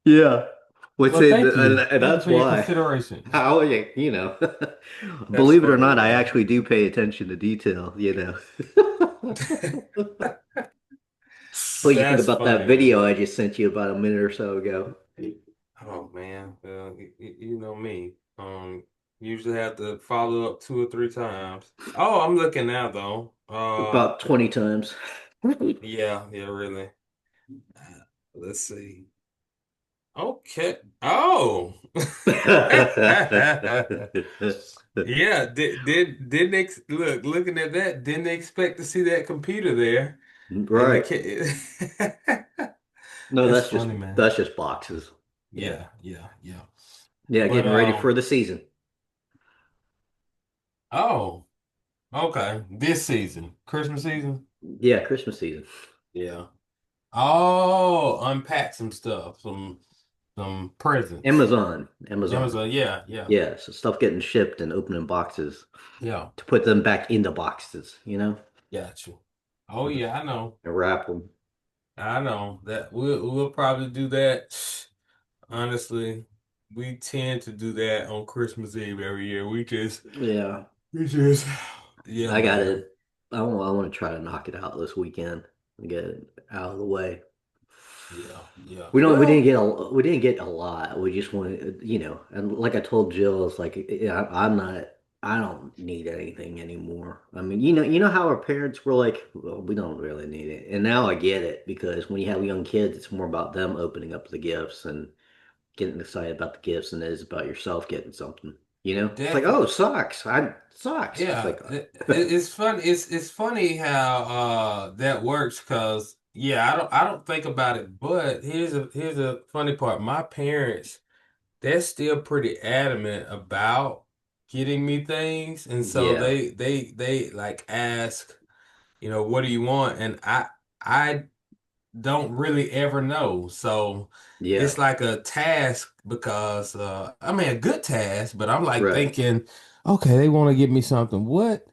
Yeah. Would Well, say, thank you. and Thank you that's for your why. consideration. How That's believe it or funny, not, I man. actually do pay attention to detail, What do you think That's about that funny, video man. I just sent you about a minute or so ago? Oh man, well, you know me. Usually have to follow up 2 or 3 times. Oh, I'm looking now though. About 20 times. Yeah, yeah, really. Let's see. Okay. Oh. Yeah, didn't ex look looking at that, didn't expect to see that computer there in the Right. ca No, That's funny, man. that's just boxes. Yeah. Yeah, yeah, yeah. Yeah, But getting ready for the season. oh, okay. This season, Christmas season? Yeah, Christmas season. Yeah. Oh, unpack some stuff, some presents. Amazon. Amazon. Amazon, yeah, yeah, Yeah, so stuff getting shipped and opening boxes yeah. to put them back into boxes, Got you. Oh yeah, I know. and wrap them. I know that we'll probably do that. Honestly, we tend to do that on Christmas Eve every year. Yeah, We just, yeah, I got man. it. I want to try to knock it out this weekend and get it out of the way. Yeah, yeah. We didn't Well, get we didn't get a lot. We just wanted, and like I told Jill, it's like yeah, I don't need anything anymore. I mean, you know how our parents were like, well, we don't really need it. And now I get it because when you have young kids, it's more about them opening up the gifts and getting excited about the gifts than it is about yourself getting something. It's like, oh, definitely. socks. I socks. It's Yeah, like, it's fun. It's funny how that works because yeah, I don't think about it, but here's a funny part. My parents, they're still pretty adamant about getting me things, and so yeah, they like ask, what do you want? And I don't really ever know. So yeah, it's like a task because I mean a good task, but I'm like right. thinking, okay, they want to give me something. What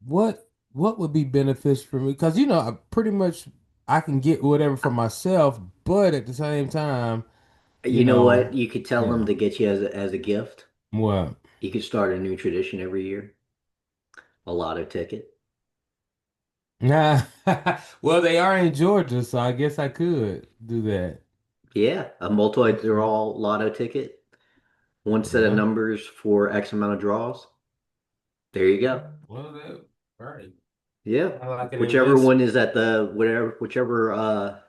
would be beneficial for me? Because I pretty much I can get whatever for myself, but at the same time, You know what? You could tell them yeah. to get you as a gift. What? You could start a new tradition every year, a lotto ticket. Nah. Well, they are in Georgia, so I guess I could do that. Yeah, a multi-draw lotto ticket. One set of Yeah. numbers for X amount of draws. There you go. Well, right. Yeah. I like an Whichever investment. one is at the whichever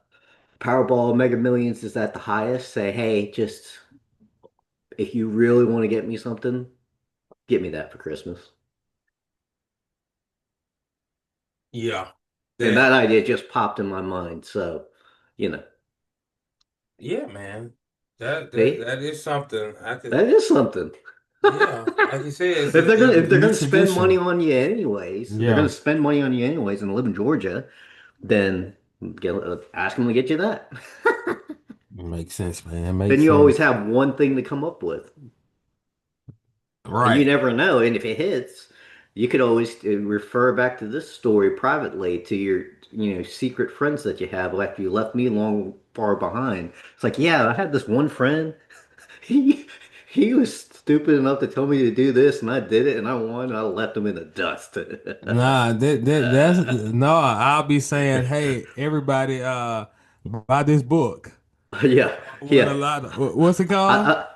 Powerball Mega Millions is at the highest, say, hey, just if you really want to get me something, get me that for Christmas. Yeah. And that That. idea just popped in my mind. So, you know, Yeah, man. That that see, that is something I that could. is something. Yeah, like you said, it's a If they're new gonna spend money tradition. on you anyways, if they're gonna Yeah, spend money on you anyways and live in Georgia, then ask them to get you that. makes sense, man. Then Makes you always sense. have one thing to come up with, and you Right. never know. And if it hits, you could always refer back to this story privately to your, secret friends that you have after you left me long far behind. It's like, yeah, I had this one friend. He he was stupid enough to tell me to do this, and I did it, and I won, and I left him in the dust. Nah, that's no. I'll be saying, hey, everybody, buy this book. Yeah, Won a yeah. lot. What's it I, called? I,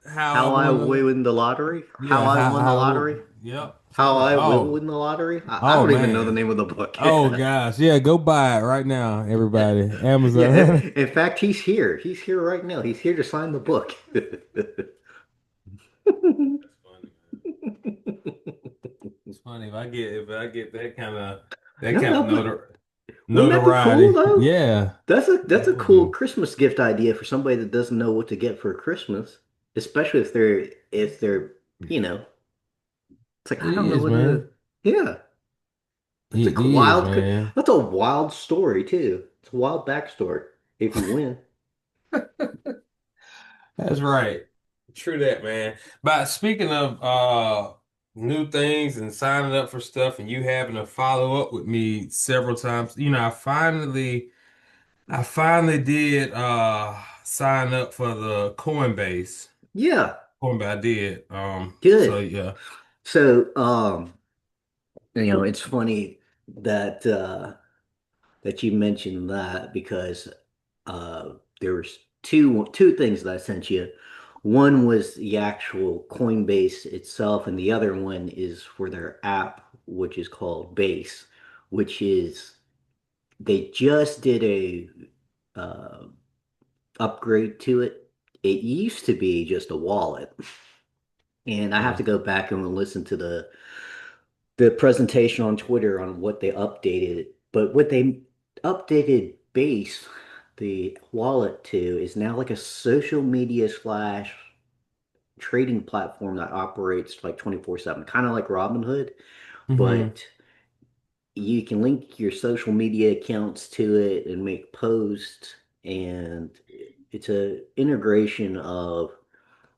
How I how I won the. win the lottery? How Yeah, I how won the how. lottery? Yep, How something like. I will Oh, win the lottery? I oh don't even know the man. name of the book. Oh gosh, yeah. Go buy it right now, everybody. Yeah, Amazon. in fact, he's here. He's here right now. He's here to sign the book. That's funny, man. It's funny if I get that No, kind of no, but wouldn't that be cool notoriety. though? Yeah, That's that a would cool be. Christmas gift idea for somebody that doesn't know what to get for Christmas, especially if they're, you know, it's like It I don't know is, what to. man. Yeah, It is, man. that's a wild story too. It's a wild backstory if you win. That's right. True that, man. But speaking of new things and signing up for stuff and you having to follow up with me several times, I finally did sign up for the Coinbase. Yeah, Coinbase I did. So good. yeah. So, it's funny that that you mentioned that because there was two things that I sent you. One was the actual Coinbase itself, and the other one is for their app, which is called Base, which is they just did a uh, upgrade to it. It used to be just a wallet, and I have to Mm, go back and listen to the presentation on Twitter on what they updated. But what they updated Base, the wallet to, is now like a social media slash trading platform that operates like 24/7, kind of like Robinhood, hmm but you can link your social media accounts to it and make posts, and it's a integration of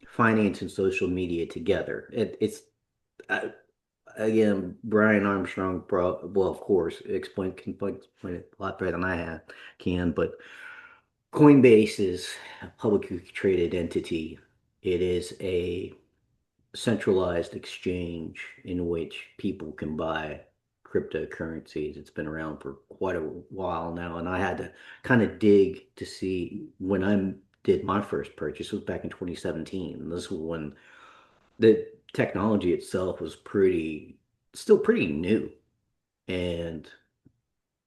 finance and social media together. It's uh, again, Brian Armstrong, well, of course, explain it a lot better than can, but Coinbase is a publicly traded entity. It is a centralized exchange in which people can buy cryptocurrencies. It's been around for quite a while now, and I had to kind of dig to see when I did my first purchase. It was back in 2017. This was when the technology itself was still pretty new. And,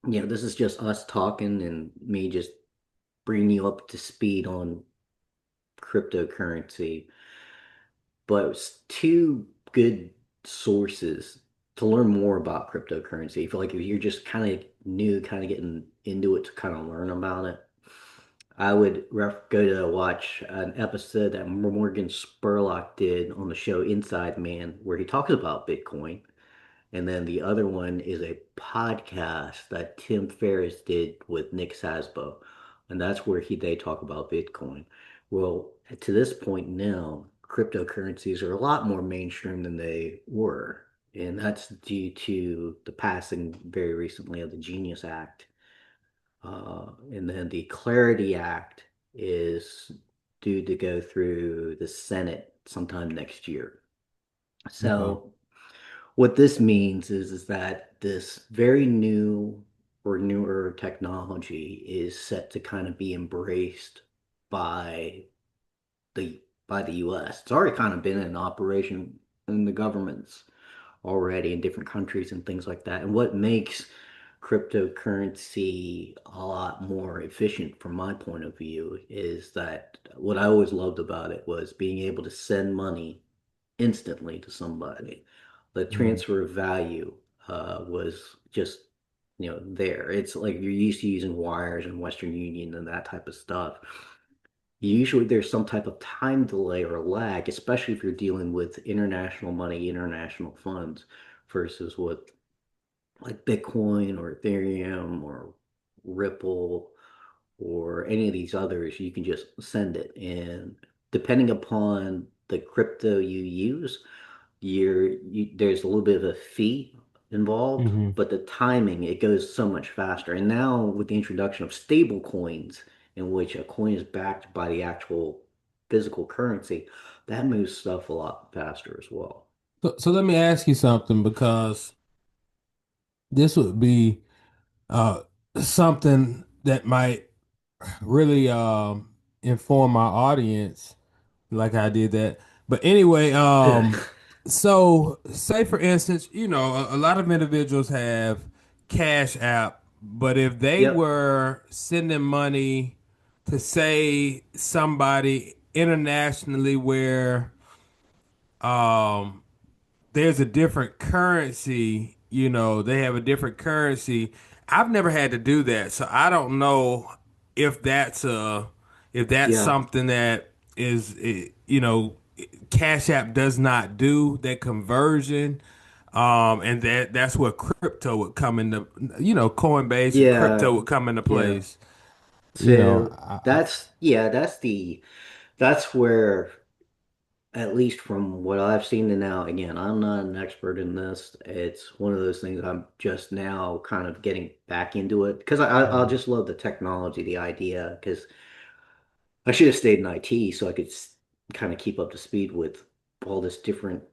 this is just us talking and me just bringing you up to speed on cryptocurrency. But it's two good sources to learn more about cryptocurrency. I feel like if you're just kind of new, kind of getting into it to kind of learn about it, I would go to watch an episode that Morgan Spurlock did on the show Inside Man, where he talks about Bitcoin. And then the other one is a podcast that Tim Ferriss did with Nick Sasbo. And that's where they talk about Bitcoin. Well, to this point now, cryptocurrencies are a lot more mainstream than they were. And that's due to the passing very recently of the Genius Act. And then the Clarity Act is due to go through the Senate sometime next year. Okay. So what this means is that this very new or newer technology is set to kind of be embraced by the US. It's already kind of been in operation in the governments already in different countries and things like that. And what makes cryptocurrency a lot more efficient from my point of view is that what I always loved about it was being able to send money instantly to somebody. The Mhm. transfer of value was just there. It's like you're used to using wires and Western Union and that type of stuff. Usually there's some type of time delay or lag, especially if you're dealing with international money, international funds, versus what like Bitcoin or Ethereum or Ripple or any of these others, you can just send it. And depending upon the crypto you use, there's a little bit of a fee involved, hmm but the timing, it goes so much faster. And now with the introduction of stable coins, in which a coin is backed by the actual physical currency, that moves stuff a lot faster as well. So let me ask you something because this would be uh something that might really inform my audience like I did that. But anyway, so say for instance, a lot of individuals have Cash App, but if they Yep. were sending money to say somebody internationally where um there's a different currency, they have a different currency. I've never had to do that, so I don't know if that's Yeah. something that is Cash App does not do that conversion. And that's where crypto would come into, Coinbase and crypto Yeah. would come into Yeah. place. So I that's where, at least from what I've seen to now, again, I'm not an expert in this. It's one of those things I'm just now kind of getting back into it because I'll Mhm. just love the technology, the idea. Because I should have stayed in IT so I could kind of keep up to speed with all this different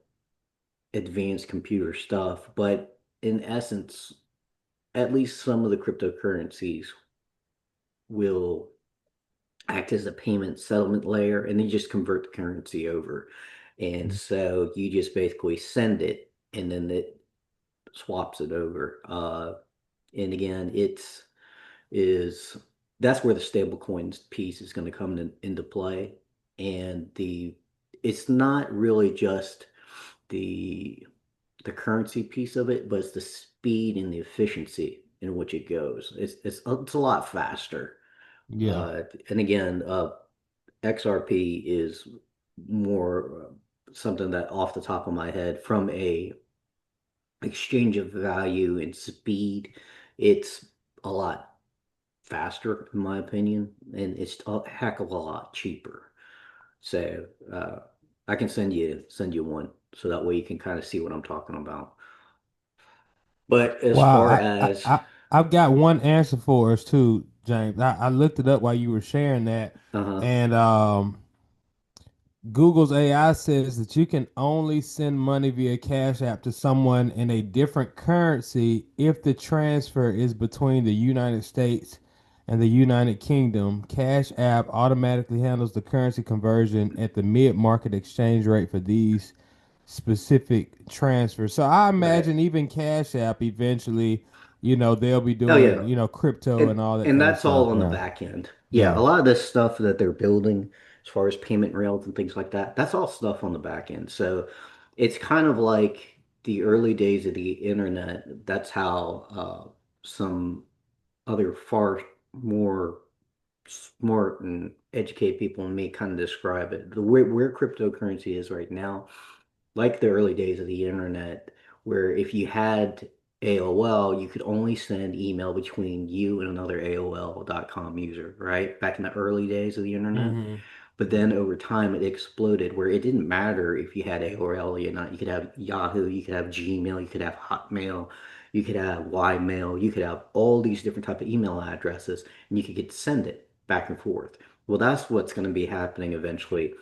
advanced computer stuff. But in essence, at least some of the cryptocurrencies will act as a payment settlement layer and then just convert the currency over. And so you just basically send it and then it swaps it over. And again, it's is that's where the stable coins piece is going to come into play. And it's not really just the the currency piece of it, but it's the speed and the efficiency in which it goes. It's a lot faster. Yeah. And again, XRP is more something that off the top of my head from a exchange of value and speed, it's a lot faster in my opinion, and it's a heck of a lot cheaper. So I can send you one so that way you can kind of see what I'm talking about. But as Wow, far as I've got one answer for us too, James. I looked it up while you were sharing that, uh-huh, and Google's AI says that you can only send money via Cash App to someone in a different currency if the transfer is between the United States and the United Kingdom. Cash App automatically handles the currency conversion at the mid-market exchange rate for these specific transfers. So I right. imagine even Cash App eventually, they'll be Oh yeah. doing, crypto And and all that and kind of that's stuff. all on the Yeah. back end. Yeah, Yeah. a lot of this stuff that they're building as far as payment rails and things like that, that's all stuff on the back end. So it's kind of like the early days of the internet. That's how some other far more smart and educated people than me kind of describe it. Where cryptocurrency is right now, like the early days of the internet, where if you had AOL, you could only send email between you and another AOL.com user, right? Back in the early days of the internet. Mm-hmm. But then over time, it exploded where it didn't matter if you had AOL or not. You could have Yahoo, you could have Gmail, you could have Hotmail, you could have Ymail, you could have all these different type of email addresses, and you could get to send it back and forth. Well, that's what's going to be happening eventually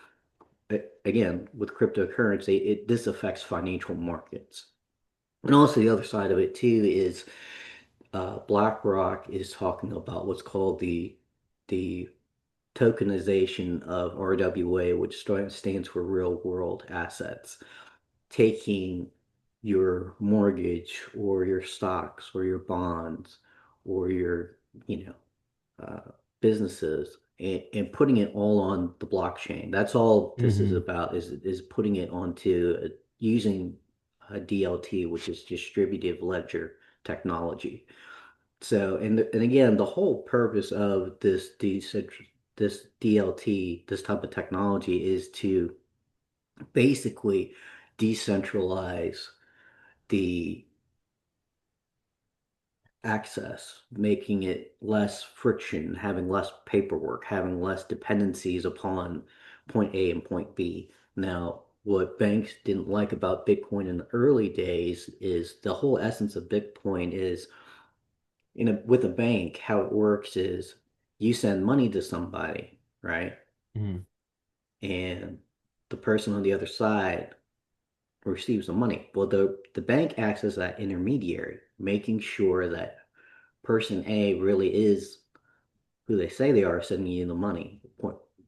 again with cryptocurrency, this affects financial markets. And also the other side of it too is BlackRock is talking about what's called the tokenization of RWA, which stands for real world assets, taking your mortgage or your stocks or your bonds or your you know businesses and putting it all on the blockchain. That's all this is Mm-hmm. about is putting it onto using a DLT, which is distributed ledger technology. So and again, the whole purpose of this DLT, this type of technology, is to basically decentralize the access, making it less friction, having less paperwork, having less dependencies upon point A and point B. Now, what banks didn't like about Bitcoin in the early days is the whole essence of Bitcoin is with a bank, how it works is you send money to somebody, right? Mm-hmm. And the person on the other side receives the money. Well, the bank acts as that intermediary, making sure that person A really is who they say they are, sending you the money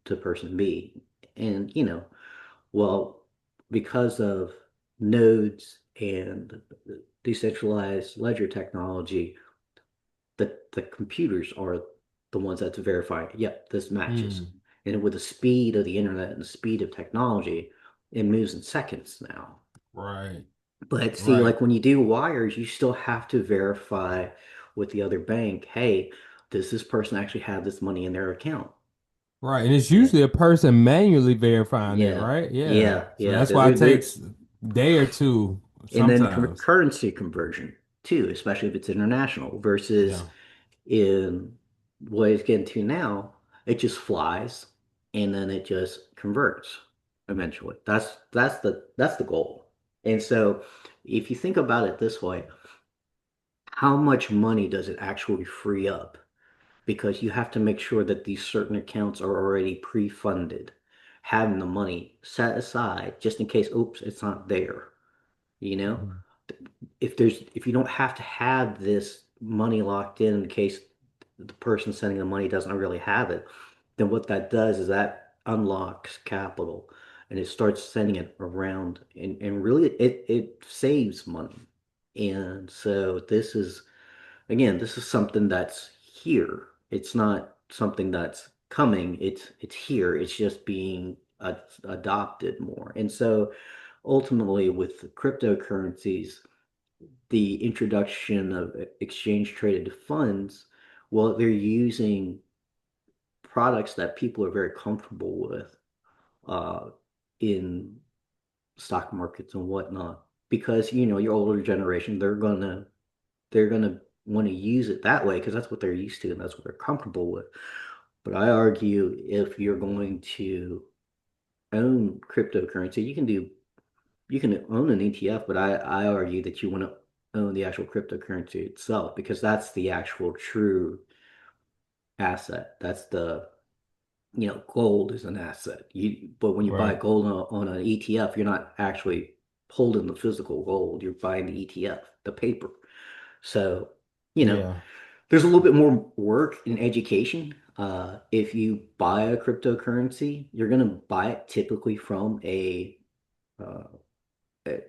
to person B. And, well, because of nodes and decentralized ledger technology, the computers are the ones that's verifying, yep, this matches. Mm. And with the speed of the internet and the speed of technology, it moves in seconds now. Right. But see, Right. like when you do wires, you still have to verify with the other bank, hey, does this person actually have this money in their account? Right. And it's Yeah, usually a person manually verifying that, yeah, right? Yeah. yeah, So yeah. that's why it They're takes a day or two and then sometimes. currency conversion too, especially if it's international versus Yeah. in what it's getting to now, it just flies and then it just converts eventually. That's the goal. And so if you think about it this way, how much money does it actually free up? because you have to make sure that these certain accounts are already pre-funded, having the money set aside just in case, oops, it's not there, you know? Mhm. If you don't have to have this money locked in case the person sending the money doesn't really have it, then what that does is that unlocks capital and it starts sending it around and really it saves money. And so this is again, this is something that's here. It's not something that's coming. It's here. It's just being adopted more. And so ultimately with cryptocurrencies, the introduction of exchange traded funds, well, they're using products that people are very comfortable with uh, in stock markets and whatnot. Because, your older generation, they're gonna want to use it that way because that's what they're used to and that's what they're comfortable with. But I argue if you're going to own cryptocurrency, you can own an ETF, but I argue that you want to own the actual cryptocurrency itself because that's the actual true asset. That's gold is an asset. But when you buy Right. gold on an ETF, you're not actually holding the physical gold. You're buying the ETF, the paper. So, you know, Yeah. there's a little bit more work in education. If you buy a cryptocurrency, you're going to buy it typically from uh, a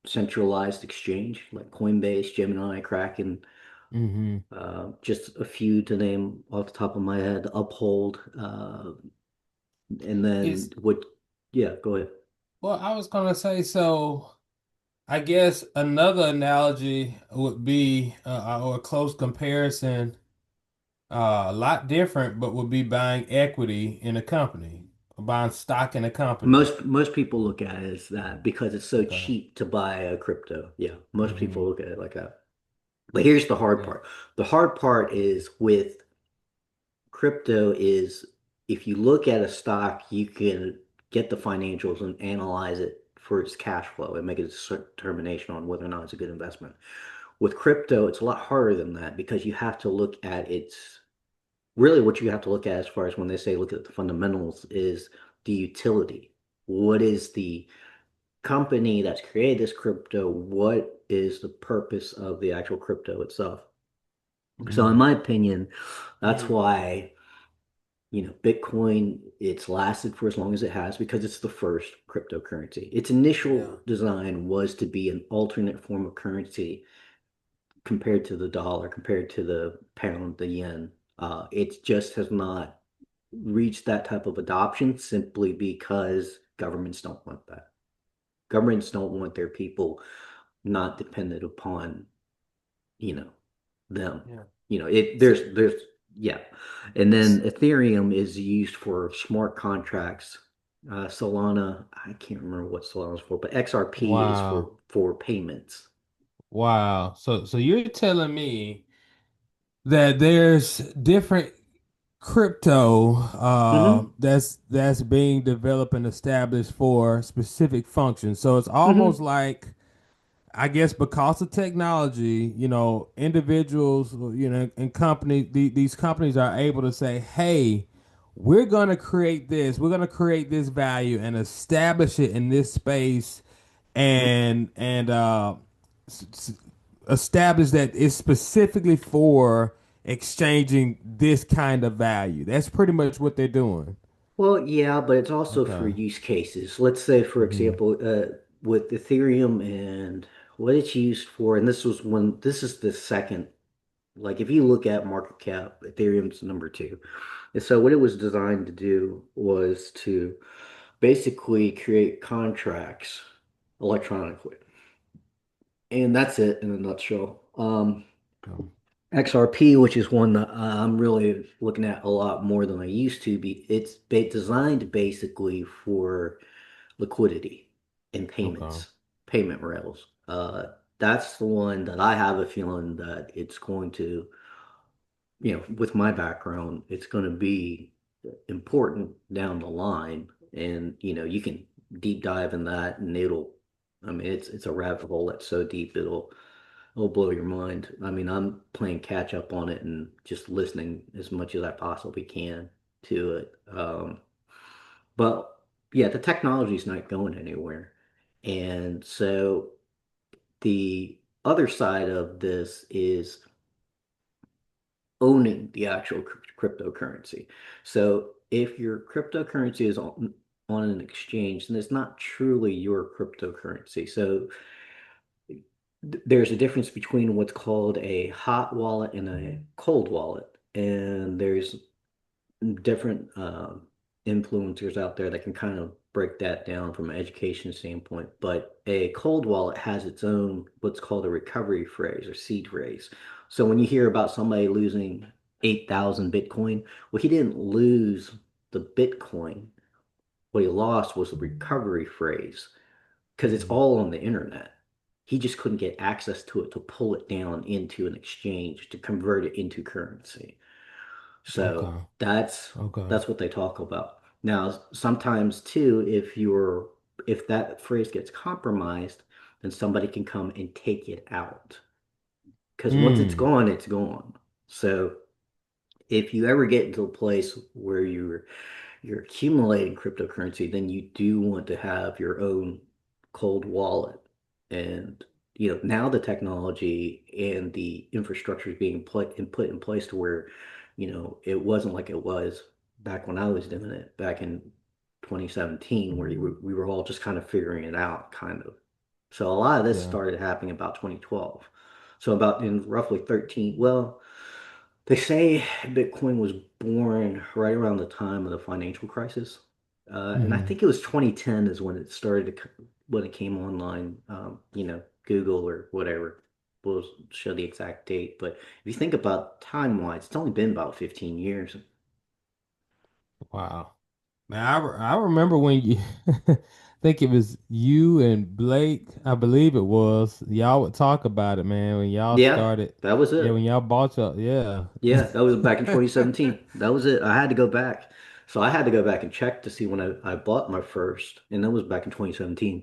centralized exchange like Coinbase, Gemini, Kraken, Hmm. just a few to name off the top of my head, Uphold, and then It's yeah, go ahead. well, I was gonna say so. I guess another analogy would be, or a close comparison, a lot different, but would be buying equity in a company, or buying stock in a company. Most people look at it as that because it's so Okay. cheap to buy a crypto. Yeah, most people Hmm. look at it like that. But here's the hard Yeah. part. The hard part is with crypto is if you look at a stock, you can get the financials and analyze it for its cash flow and make a determination on whether or not it's a good investment. With crypto, it's a lot harder than that because you have to look at its really what you have to look at as far as when they say look at the fundamentals is the utility. What is the company that's created this crypto? What is the purpose of the actual crypto itself? So in Hmm. my opinion, that's Yeah. why Bitcoin, it's lasted for as long as it has because it's the first cryptocurrency. Its Yeah. initial design was to be an alternate form of currency compared to the dollar, compared to the pound, the yen. It just has not reached that type of adoption simply because governments don't want that. Governments don't want their people not dependent upon, you know, them. Yeah. So, There's yeah. And then Ethereum is used for smart contracts. Solana, I can't remember what Solana's for, but XRP is for wow. payments. Wow. So you're telling me that there's different crypto Hmm. that's being developed and established for specific functions. So it's almost Hmm. like, I guess, because of technology, individuals, and these companies are able to say, "Hey, we're going to create this value and establish it in this space, and s- s- establish that it's specifically for exchanging this kind of value." That's pretty much what they're doing. Well, yeah, but it's also for Okay. use cases. Let's say, for Hmm. example, with Ethereum and what it's used for, and this is the second, like if you look at market cap, Ethereum's number two. And so what it was designed to do was to basically create contracts electronically. And that's it in a nutshell. XRP, which is one that I'm really looking at a lot more than I used to be, it's designed basically for liquidity and Okay. payment rails. That's the one that I have a feeling that it's going to, with my background, it's going to be important down the line. And, you can deep dive in that and I mean, it's a rabbit hole that's so deep, it'll it'll blow your mind. I mean, I'm playing catch up on it and just listening as much as I possibly can to it. But yeah, the technology's not going anywhere. And so the other side of this is owning the actual cryptocurrency. So if your cryptocurrency is on an exchange, then it's not truly your cryptocurrency. So there's a difference between what's called a hot wallet and a cold wallet. And there's different influencers out there that can kind of break that down from an education standpoint. But a cold wallet has its own what's called a recovery phrase or seed phrase. So when you hear about somebody losing 8,000 Bitcoin, well, he didn't lose the Bitcoin. What he lost was the recovery phrase because it's Mhm. all on the internet. He just couldn't get access to it to pull it down into an exchange to convert it into currency. So Okay. Okay. that's what they talk about. Now, sometimes too, if that phrase gets compromised, then somebody can come and take it out. Because once it's Mm. gone, it's gone. So if you ever get into a place where you're accumulating cryptocurrency, then you do want to have your own cold wallet. And now the technology and the infrastructure is being put in place to where, it wasn't like it was back when I was doing it back in 2017, where we were all just kind of figuring it out, kind of. So a lot of this Yeah. started happening about 2012. So about in roughly 13, well, they say Bitcoin was born right around the time of the financial crisis. And I Hmm. think it was 2010 is when it started when it came online. Google or whatever will show the exact date. But if you think about time-wise, it's only been about 15 years. Wow. Now I remember when you I think it was you and Blake, I believe it was. Y'all would talk about it, man, when y'all Yeah, started. that was Yeah, it. when y'all bought your yeah. Yeah, that was back in 2017. That was it. I had to go back. So I had to go back and check to see when I bought my first, and that was back in 2017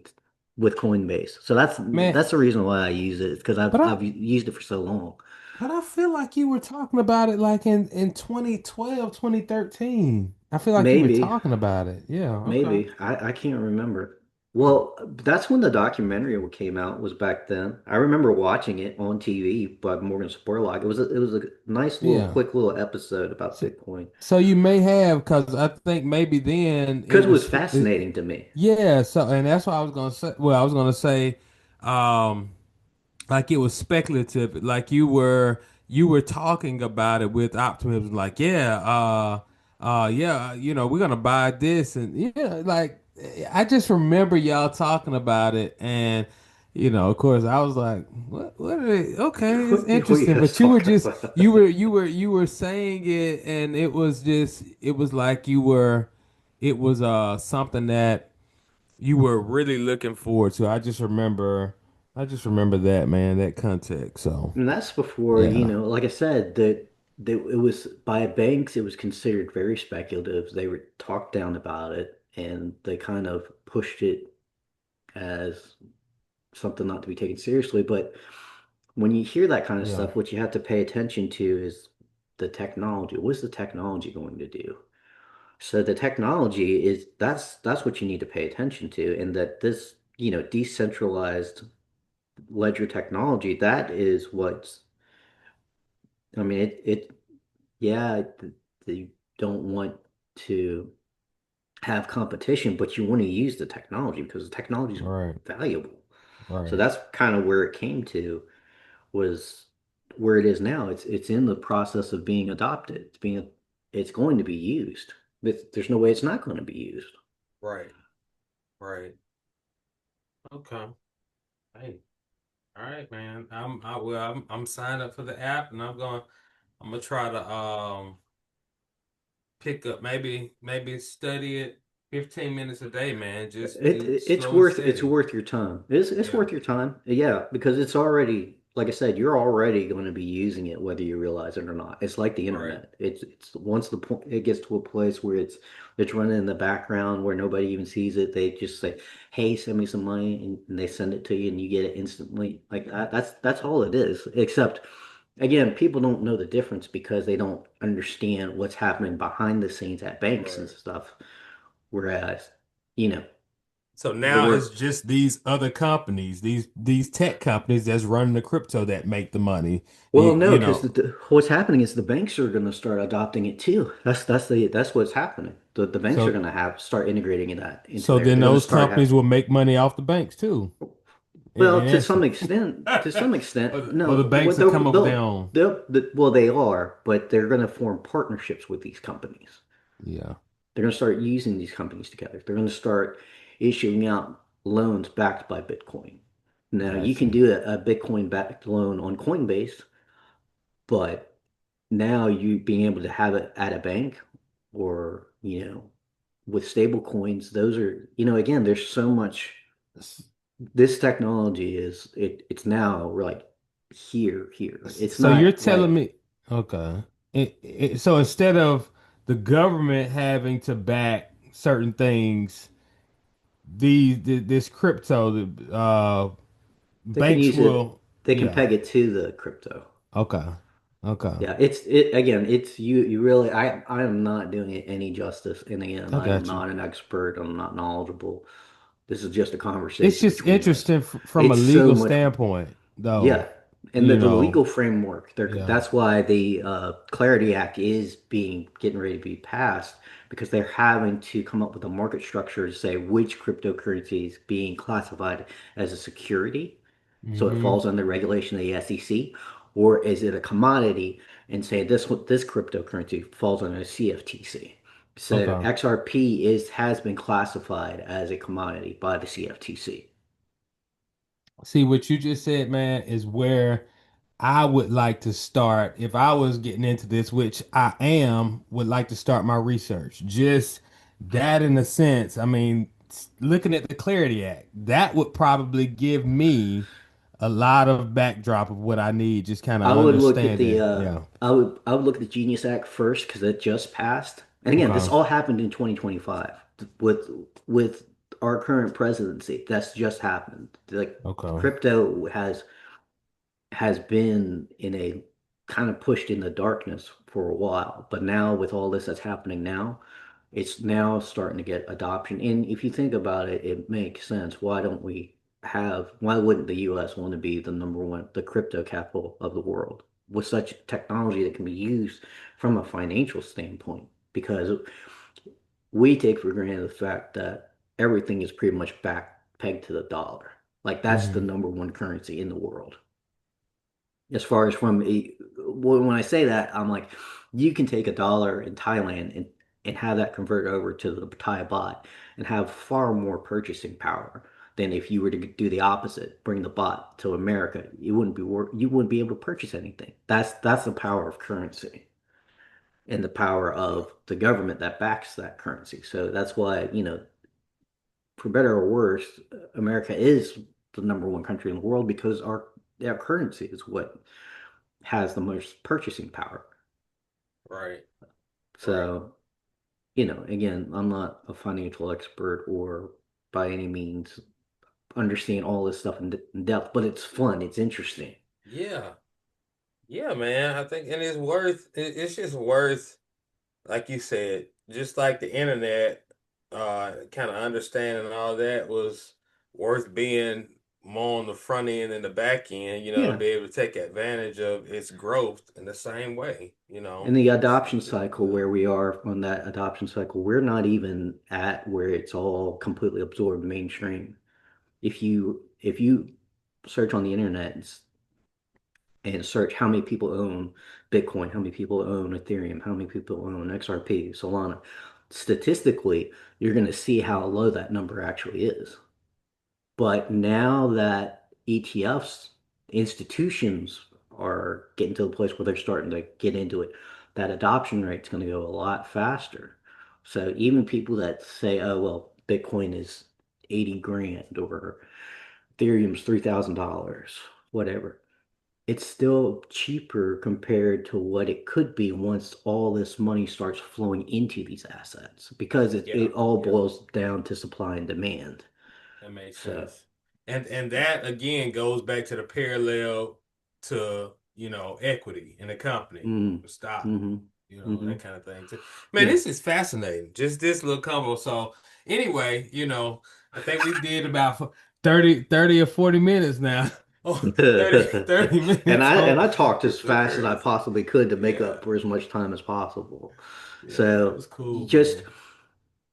with Coinbase. So that's Man, that's the reason why I use it because but I've used it for so long. I feel like you were talking about it like in 2012, 2013. I feel like you were Maybe, talking about it. Yeah, okay. maybe I can't remember. Well, that's when the documentary came out was back then. I remember watching it on TV by Morgan Spurlock. It was a nice little Yeah. quick little episode about So, Bitcoin so you may have, because I think maybe then it because it was was, fascinating to me. yeah. So, and that's what I was gonna say. Well, I was gonna say, um, like it was speculative, like you were talking about it with optimism, like yeah, we're gonna buy this, and yeah, like I just remember y'all talking about it, and of course, I was like, what are they? Okay, it's What are you interesting, guys but you were talking just about? you were saying it, and it was like it was something that you were really looking forward to. I just remember that, man, that context. So, And that's before, yeah. like I said, that it was by banks, it was considered very speculative. They were talked down about it and they kind of pushed it as something not to be taken seriously. But when you hear that kind of Yeah. stuff, what you have to pay attention to is the technology. What's the technology going to do? So the technology is that's what you need to pay attention to, and that this, decentralized ledger technology, that is what's I mean, yeah, they don't want to have competition, but you want to use the technology because the technology is Right. valuable. So Right. that's kind of where it came to was where it is now. It's in the process of being adopted. It's going to be used. There's no way it's not going to be used. Right. Right. Okay. Hey. All right, man. I'm signed up for the app, and I'm gonna try to pick up, maybe study it 15 minutes a day, man. Just It, do it's slow and worth it's steady. worth your time. It's Yeah. worth your time. Yeah, because it's already like I said, you're already going to be using it whether you realize it or not. It's like the Right. internet. It's once the point it gets to a place where it's running in the background where nobody even sees it, they just say, "Hey, send me some money," and they send it to you, and you get it instantly. Like that. That's all it is. Except, again, people don't know the difference because they don't understand what's happening behind the scenes at banks and Right. stuff. Whereas, you know, So the now it's work. just these other companies, these tech companies that's running the crypto that make the money. Well, no, You because know, what's happening is the banks are going to start adopting it too. That's what's happening. The banks are so going to have start integrating that into so there. then They're going to those start have companies will make money off the banks too, well, in essence. to some extent, Or the no. banks What will come up with their own. well, they are, but they're going to form partnerships with these companies. Yeah, They're going to start using these companies together. They're going to start issuing out loans backed by Bitcoin. Now, you got can you. do a Bitcoin backed loan on Coinbase, but now you being able to have it at a bank or, with stable coins, those are, again, there's so much this technology it's now like here. It's So you're not telling like me, okay. So instead of the government having to back certain things, this crypto, the they can banks use it, will, they can yeah. peg it to the crypto. Okay. Okay. Yeah, it again, it's you really I am not doing it any justice. And again, I I'm got you. not an expert, I'm not knowledgeable. This is just a It's conversation just between us. interesting from a It's so legal much. standpoint, though. Yeah, and You the legal know, framework there. yeah. That's why the Clarity Act is being getting ready to be passed because they're having to come up with a market structure to say which cryptocurrency is being classified as a security, so it Hmm. falls under regulation of the SEC, or is it a commodity and say this cryptocurrency falls under CFTC. So Okay. XRP has been classified as a commodity by the CFTC. See, what you just said, man, is where I would like to start if I was getting into this, which I am, would like to start my research. Just that in a sense. I mean, looking at the Clarity Act, that would probably give me a lot of backdrop of what I need, just kind of I would look at the understanding. Yeah. I would look at the Genius Act first because it just passed. And again, this Okay. all happened in 2025 with with our current presidency. That's just happened. Like Okay. crypto has been in a kind of pushed in the darkness for a while, but now with all this that's happening now, it's now starting to get adoption. And if you think about it, it makes sense. Why wouldn't the US want to be the number one, the crypto capital of the world with such technology that can be used from a financial standpoint? Because we take for granted the fact that everything is pretty much back pegged to the dollar. Like that's the Hmm. number one currency in the world as far as when I say that, I'm like, you can take a dollar in Thailand and have that convert over to the Thai baht and have far more purchasing power than if you were to do the opposite, bring the baht to America. You wouldn't be able to purchase anything. That's the power of currency and the power of the government that backs that currency. So that's why, for better or worse, America is the number one country in the world because our currency is what has the most purchasing power. Right. Right. So, again, I'm not a financial expert or by any means understand all this stuff in depth, but it's fun. It's interesting. Yeah. Yeah, man. I think, and it's just worth, like you said, just like the internet, kind of understanding all that was worth being more on the front end and the back end, to Yeah. be able to take advantage of its growth in the same way, And the It's adoption really cycle good. where we are on that adoption cycle, we're not even at where it's all completely absorbed mainstream. If you search on the internet and search how many people own Bitcoin, how many people own Ethereum, how many people own XRP, Solana. Statistically, you're going to see how low that number actually is. But now that ETFs, institutions are getting to the place where they're starting to get into it, that adoption rate's going to go a lot faster. So even people that say, oh, well, Bitcoin is 80 grand or Ethereum's $3,000, whatever it's still cheaper compared to what it could be once all this money starts flowing into these assets because Yeah, it all yeah. boils down to supply and demand. That makes So, sense. And that again goes back to the parallel to, equity in the company, mm, the stock, hmm that hmm kind of thing too. Man, yeah. this is fascinating. Just this little combo. So anyway, I think we did about 30 or 40 minutes now. Oh, 30 And minutes I on and I talked as fast as I cryptocurrency. possibly could to make Yeah. up for as much time as possible. Yeah, that So was cool, just man.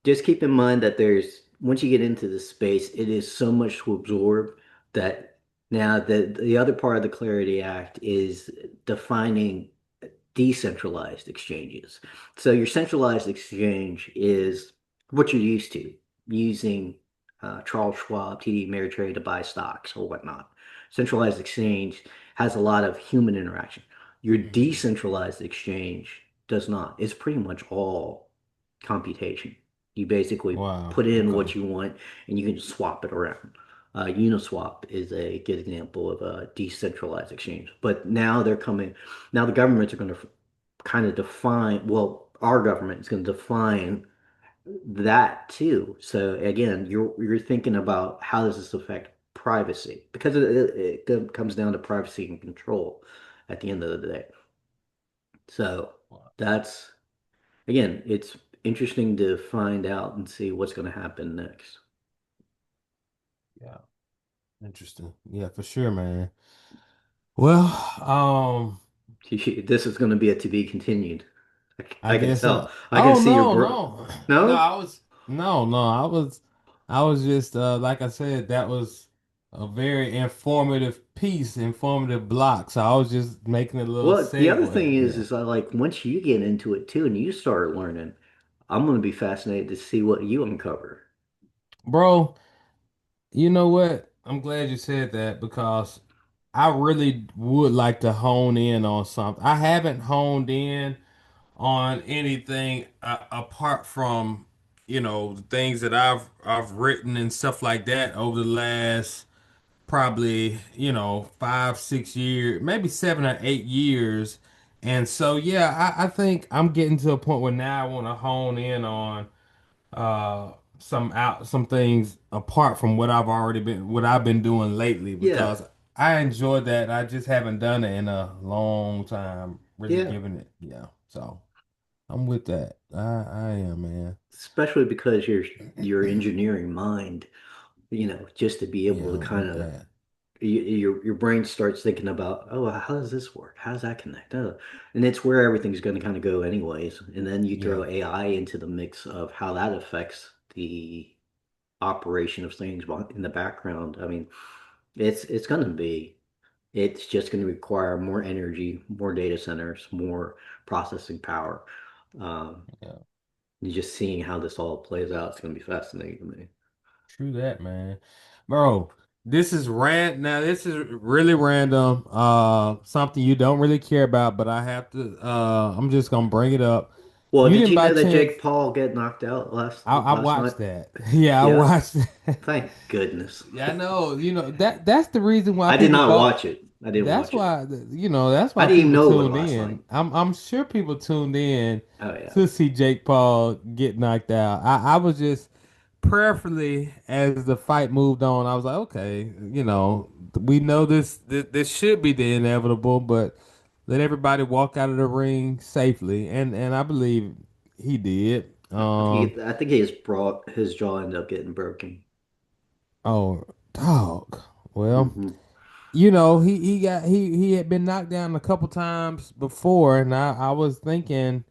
just keep in mind that there's once you get into the space, it is so much to absorb that now the other part of the Clarity Act is defining decentralized exchanges. So your centralized exchange is what you're used to using Charles Schwab, TD Ameritrade to buy stocks or whatnot. Centralized exchange has a lot of human interaction. Your Hmm. decentralized exchange does not. It's pretty much all computation. You basically Wow. put in Okay. what you want and you can swap it around. Uniswap is a good example of a decentralized exchange. But now now the governments are going to kind of define, well, our government is going to define that too. So again, you're thinking about how does this affect privacy? Because it comes down to privacy and control at the end of the day. So Wow. that's again, it's interesting to find out and see what's going to happen next. Yeah. Interesting. Yeah, for sure, man. Well, This is going to be a to be continued. I I can guess tell. so. I can Oh see your no, bro. no. No, No? I was no, no, I was just like I said, that was a very informative piece, informative block. So I was just making a little Well, the other thing segue. Yeah. is I like once you get into it too and you start learning, I'm going to be fascinated to see what you uncover. Bro, you know what? I'm glad you said that because I really would like to hone in on something. I haven't honed in on anything apart from the things that I've written and stuff like that over the last probably 5 6 years, maybe 7 or 8 years. And so yeah, I think I'm getting to a point where now I want to hone in on some things apart from what I've been doing lately Yeah. because I enjoy that. I just haven't done it in a long time, really Yeah. giving it. Yeah, so I'm with that. I am, man. Especially because your engineering mind, just to be able Yeah, to I'm kind with of that. your brain starts thinking about, oh, how does this work? How does that connect? And it's where everything's going to kind of go anyways. And then you Yeah, throw AI into the mix of how that affects the operation of things in the background. I mean, it's going to be it's just going to require more energy, more data centers, more processing power. Um, yeah. and just seeing how this all plays out, it's going to be fascinating to me. True that, man. Bro, this is really random. Something you don't really care about, but I have to I'm just gonna bring it up. Well, You did didn't you by know that chance Jake Paul get knocked out I last night? watched that. Yeah, I Yeah, watched that. thank goodness. Yeah, I know. That's the reason why I did people not thought watch it. I didn't that's watch it. why that's I why didn't even people know it tuned last night. in. I'm sure people tuned in Oh yeah. to see Jake Paul get knocked out. I was just prayerfully as the fight moved on, I was like, okay, we know this should be the inevitable, but let everybody walk out of the ring safely, and I believe he did. I think his jaw ended up getting broken. Oh, dog. Well, Hmm he had been knocked down a couple times before, and I was thinking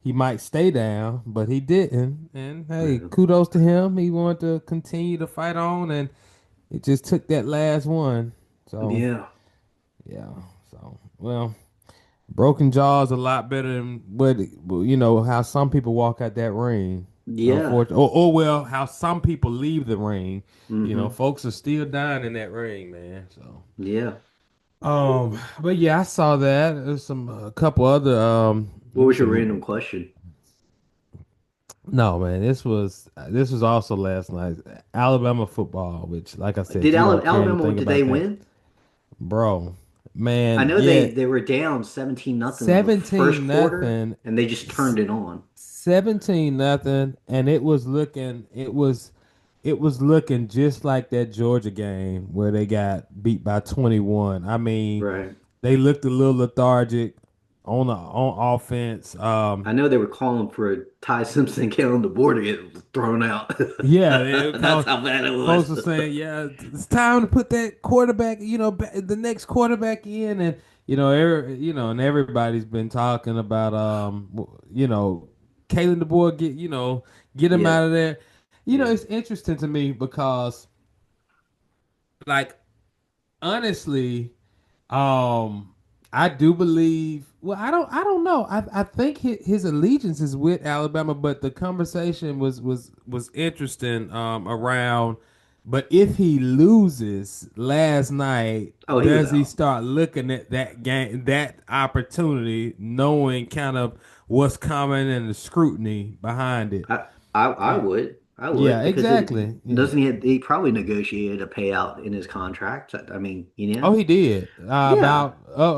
he might stay down, but he didn't. And hey, Yeah. kudos to him. He wanted to continue to fight on, and it just took that last one. So Yeah. yeah. So well, broken jaw is a lot better than how some people walk out that ring. Yeah. Unfortunately, well, how some people leave the ring. hmm Folks are still dying in that ring, man. So. Yeah. But yeah, I saw that. There's a couple other What was your random some question? no man, this was also last night. Alabama football, which like I said, Did you don't care Alabama anything did they about that. win? Bro. I Man, know yeah, they were down 17 nothing in the first 17 quarter, nothing. and they just turned it on. 17 nothing, and it was looking just like that Georgia game where they got beat by 21. I mean, Right. they looked a little lethargic on offense. I know they were calling for a Ty Simpson get on the board to get thrown out. Yeah, That's how bad it folks was. are saying, yeah, it's time to put that quarterback, the next quarterback in, and and everybody's been talking about, Kalen DeBoer get him Yeah, out of there. yeah. It's interesting to me because, like, honestly, um, I do believe. Well, I don't know. I think his allegiance is with Alabama, but the conversation was interesting. Around, but if he loses last night, Oh, he was does he out. start looking at that game, that opportunity, knowing kind of what's coming and the scrutiny behind it? I Uh, would. I yeah, would because it exactly. Yeah. doesn't he probably negotiated a payout in his contract. I mean, Oh, he did Yeah.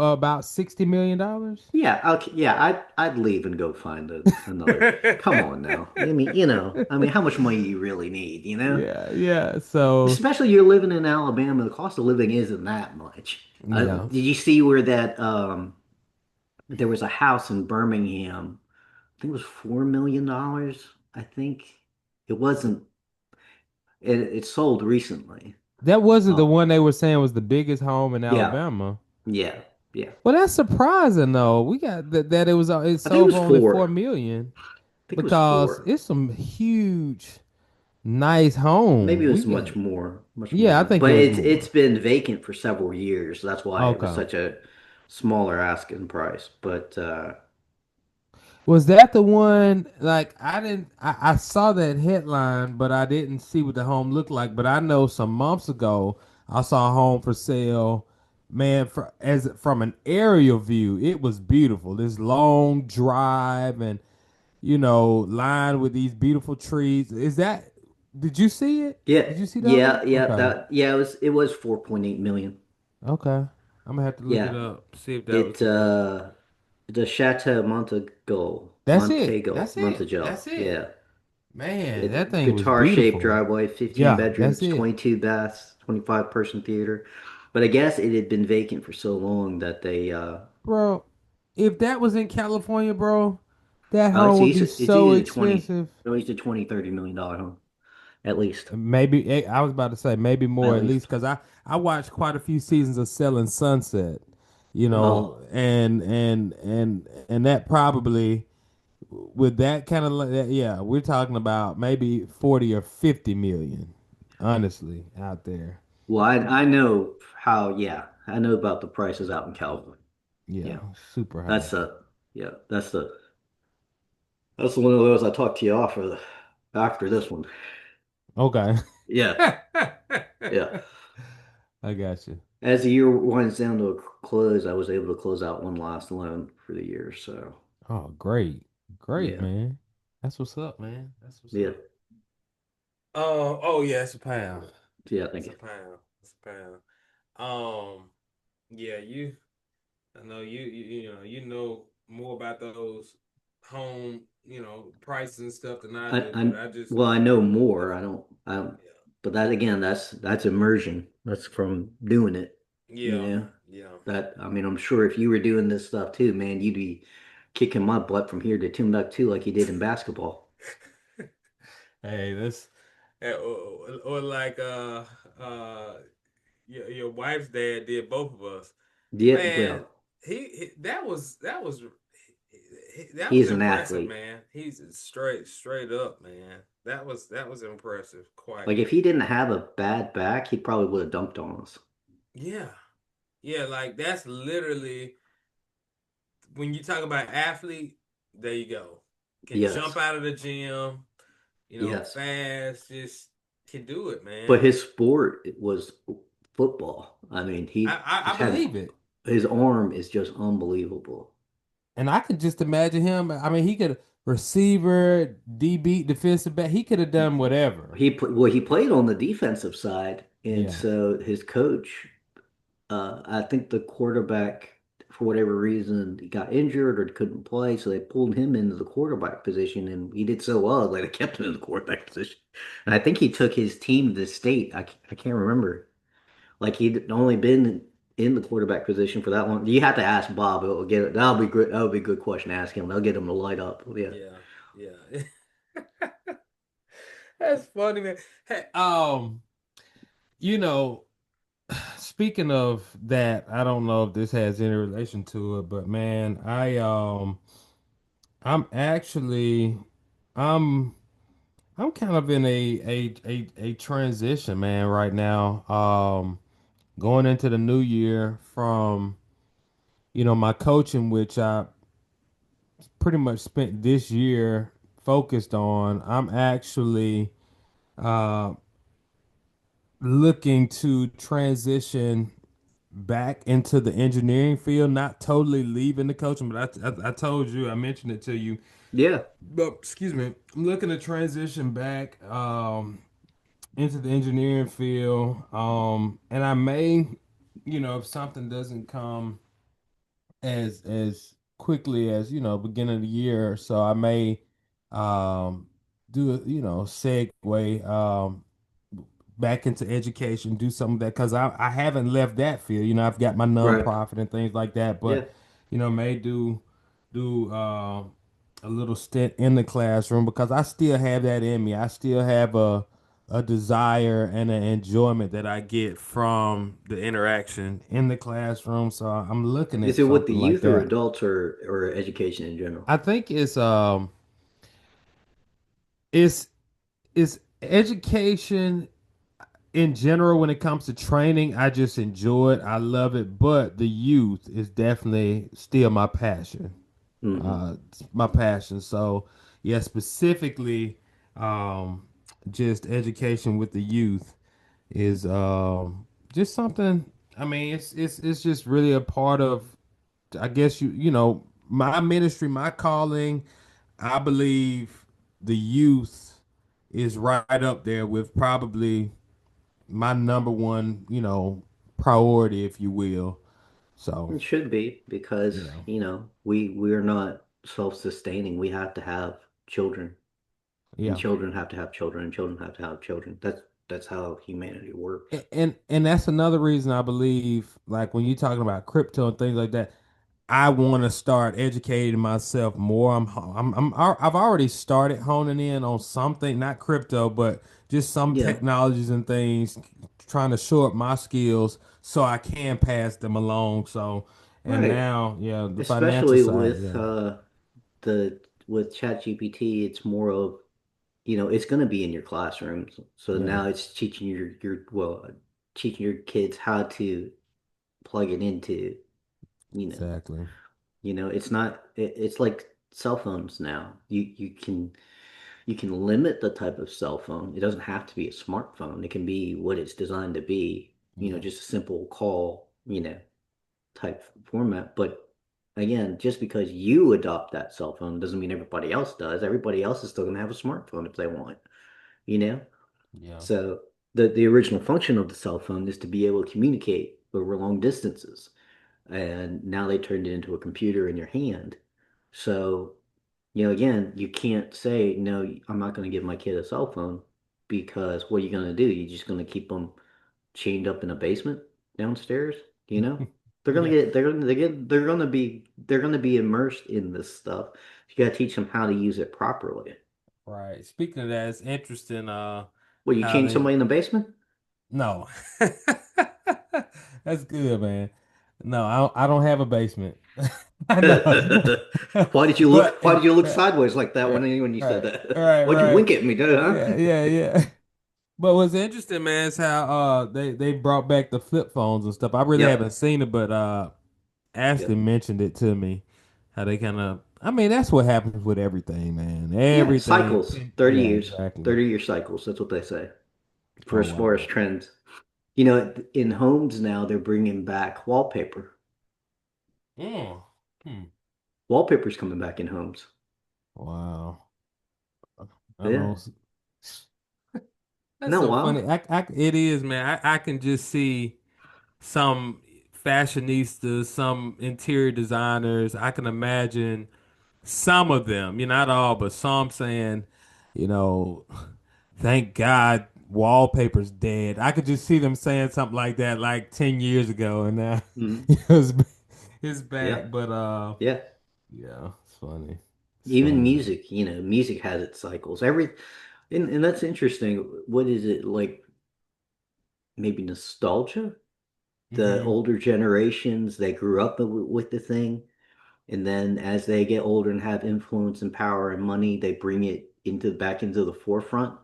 about $60 million. Yeah, okay, yeah, I'd leave and go find another. Come on now. I mean, I mean, how much money you really need, you know? Yeah, yeah. So, Especially you're living in Alabama, the cost of living isn't that much. yeah, Did you see where that there was a house in Birmingham? I think it was $4 million. I think it wasn't. It sold recently. that wasn't the Uh, one they were saying was the biggest home in yeah, Alabama. yeah, yeah. Well, that's surprising though. We got that it I think it sold was for only four. 4 million I think it was because four. it's some huge, nice Maybe homes. it We was got, much more yeah, I than that. think it But was it's more. been vacant for several years. That's why it was Okay. such a smaller asking price. But Was that the one? Like, I didn't. I saw that headline, but I didn't see what the home looked like. But I know some months ago, I saw a home for sale. Man, from an aerial view, it was beautiful. This long drive, and lined with these beautiful trees. Is that? Did you see it? yeah, Did you see that one? Okay. it was 4.8 million. Okay. I'm gonna have to look it Yeah. up. See if that was It the one. the Chateau That's it. Montego. That's it. Yeah. Man, that It thing was guitar-shaped beautiful. driveway, 15 Yeah, that's bedrooms, it. 22 baths, 25 person theater. But I guess it had been vacant for so long that they Bro, if that was in California, bro, that home would be it's so easily 20, expensive. at least a 20, $30 million home. At least. Maybe I was about to say maybe more At at least least. because I watched quite a few seasons of Selling Sunset, Oh, and that probably with that kind of yeah, we're talking about maybe 40 or 50 million, honestly, out there. well, I know how, yeah, I know about the prices out in California. Yeah, Yeah. super high. That's yeah, that's one of those I talked to you off of after this one. Okay. Yeah. Yeah. I got you. As the year winds down to a close, I was able to close out one last loan for the year. So, Oh, great. Great, yeah. man. That's what's up, man. That's what's Yeah. up. Oh yeah, it's a pound. Yeah, thank It's a you. pound. It's a pound. Um, yeah, I know you know more about those home, prices and stuff than I do, but I I just well, I know I, more. I don't, yeah. but that again, that's immersion. That's from doing it, you Yeah, know. yeah. That I mean, I'm sure if you were doing this stuff too, man, you'd be kicking my butt from here to Timbuktu like you did in basketball. Hey, this or like your wife's dad did both of us. Yeah, Man, well, that was he's an impressive, athlete. man. He's straight up, man. That was impressive, quite. Like if he didn't have a bad back, he probably would have dumped on us. Yeah. Yeah, like that's literally when you talk about athlete, there you go. Can jump Yes, out of the gym, yes. fast, just can do it, But man. his sport was football. I mean, I, he I, I just had believe it. his arm is just unbelievable. And I could just imagine him. I mean, he could receiver, DB, defensive back. He could have done whatever. Well, he played on the defensive side, and Yeah. so his coach. I think the quarterback, for whatever reason, he got injured or couldn't play, so they pulled him into the quarterback position, and he did so well, like they kept him in the quarterback position. And I think he took his team to the state. I can't remember. Like he'd only been in the quarterback position for that long. You have to ask Bob. It'll get it. That'll be good. That'll be a good question to ask him. They'll get him to light up. Yeah. Yeah, yeah. That's funny, man. Hey, you know, speaking of that, I don't know if this has any relation to it, but man, I'm actually I'm I'm kind of in a transition, man, right now. Going into the new year from, my coaching, which I pretty much spent this year focused on. I'm actually uh looking to transition back into the engineering field, not totally leaving the coaching, but I told you, I mentioned it to you. Yeah. But excuse me, I'm looking to transition back into the engineering field. And I may, if something doesn't come as quickly as, beginning of the year, so I may um do a, segue back into education, do some of that because I haven't left that field. I've got my Right. nonprofit and things like that, Yeah. but may do a little stint in the classroom because I still have that in me. I still have a desire and an enjoyment that I get from the interaction in the classroom. So I'm looking Is at it with the something like youth or that. adults or education in general? I think it's education in general. When it comes to training, I just enjoy it. I love it, but the youth is definitely still my passion. Hmm. It's my passion. So yeah, specifically, um, just education with the youth is just something. I mean, it's just really a part of, I guess, my ministry, my calling. I believe the youth is right up there with probably my number one, priority, if you will. So, It should be you because, know, we're not self-sustaining. We have to have children, and yeah. children have to have children, and children have to have children. That's how humanity works. And that's another reason I believe, like when you're talking about crypto and things like that, I want to start educating myself more. I've already started honing in on something, not crypto, but just some Yeah. technologies and things, trying to shore up my skills so I can pass them along. So, and Right. now, yeah, the financial Especially side, with yeah, the with ChatGPT, it's more of, it's going to be in your classrooms. So yeah, now it's teaching teaching your kids how to plug it into, you know, exactly. it's not it's like cell phones now. You can limit the type of cell phone. It doesn't have to be a smartphone. It can be what it's designed to be, Yeah, just a simple call, type format. But again, just because you adopt that cell phone doesn't mean everybody else does. Everybody else is still going to have a smartphone if they want, you know? yeah, So the original function of the cell phone is to be able to communicate over long distances. And now they turned it into a computer in your hand. So, again, you can't say, no, I'm not going to give my kid a cell phone because what are you going to do? You're just going to keep them chained up in a basement downstairs, you know? They're gonna yeah. get they're gonna be immersed in this stuff. You gotta teach them how to use it properly. Right. Speaking of that, it's interesting. Well, you How chain they somebody in the basement? No. That's good, man. No, I don't have a basement. I know. But Why did you look sideways like that when you said right, that? right, Why'd you right. wink at me, dude, Yeah, huh? yeah, yeah. But what's interesting, man, is how they brought back the flip phones and stuff. I really Yep. haven't seen it, but Ashley Yep. mentioned it to me. How they kind of, I mean, that's what happens with everything, man. Yeah, Everything. cycles. 30 Yeah, years. exactly. 30-year cycles. That's what they say. For Oh as far as wow. trends. In homes now, they're bringing back wallpaper. Mm. Hmm. Wallpaper's coming back in homes. Wow. I Yeah. know. That's No, so funny. wow. It is, man. I can just see some. fashionistas, some interior designers. I can imagine some of them, not all, but some saying, you know, thank God wallpaper's dead. I could just see them saying something like that like 10 years ago, and now Mhm. it's, it's Yeah. back. But Yeah. yeah, it's funny. It's Even funny, man. music, music has its cycles. And that's interesting. What is it like? Maybe nostalgia? The Hmm. older generations, they grew up with the thing, and then as they get older and have influence and power and money, they bring it into back into the forefront,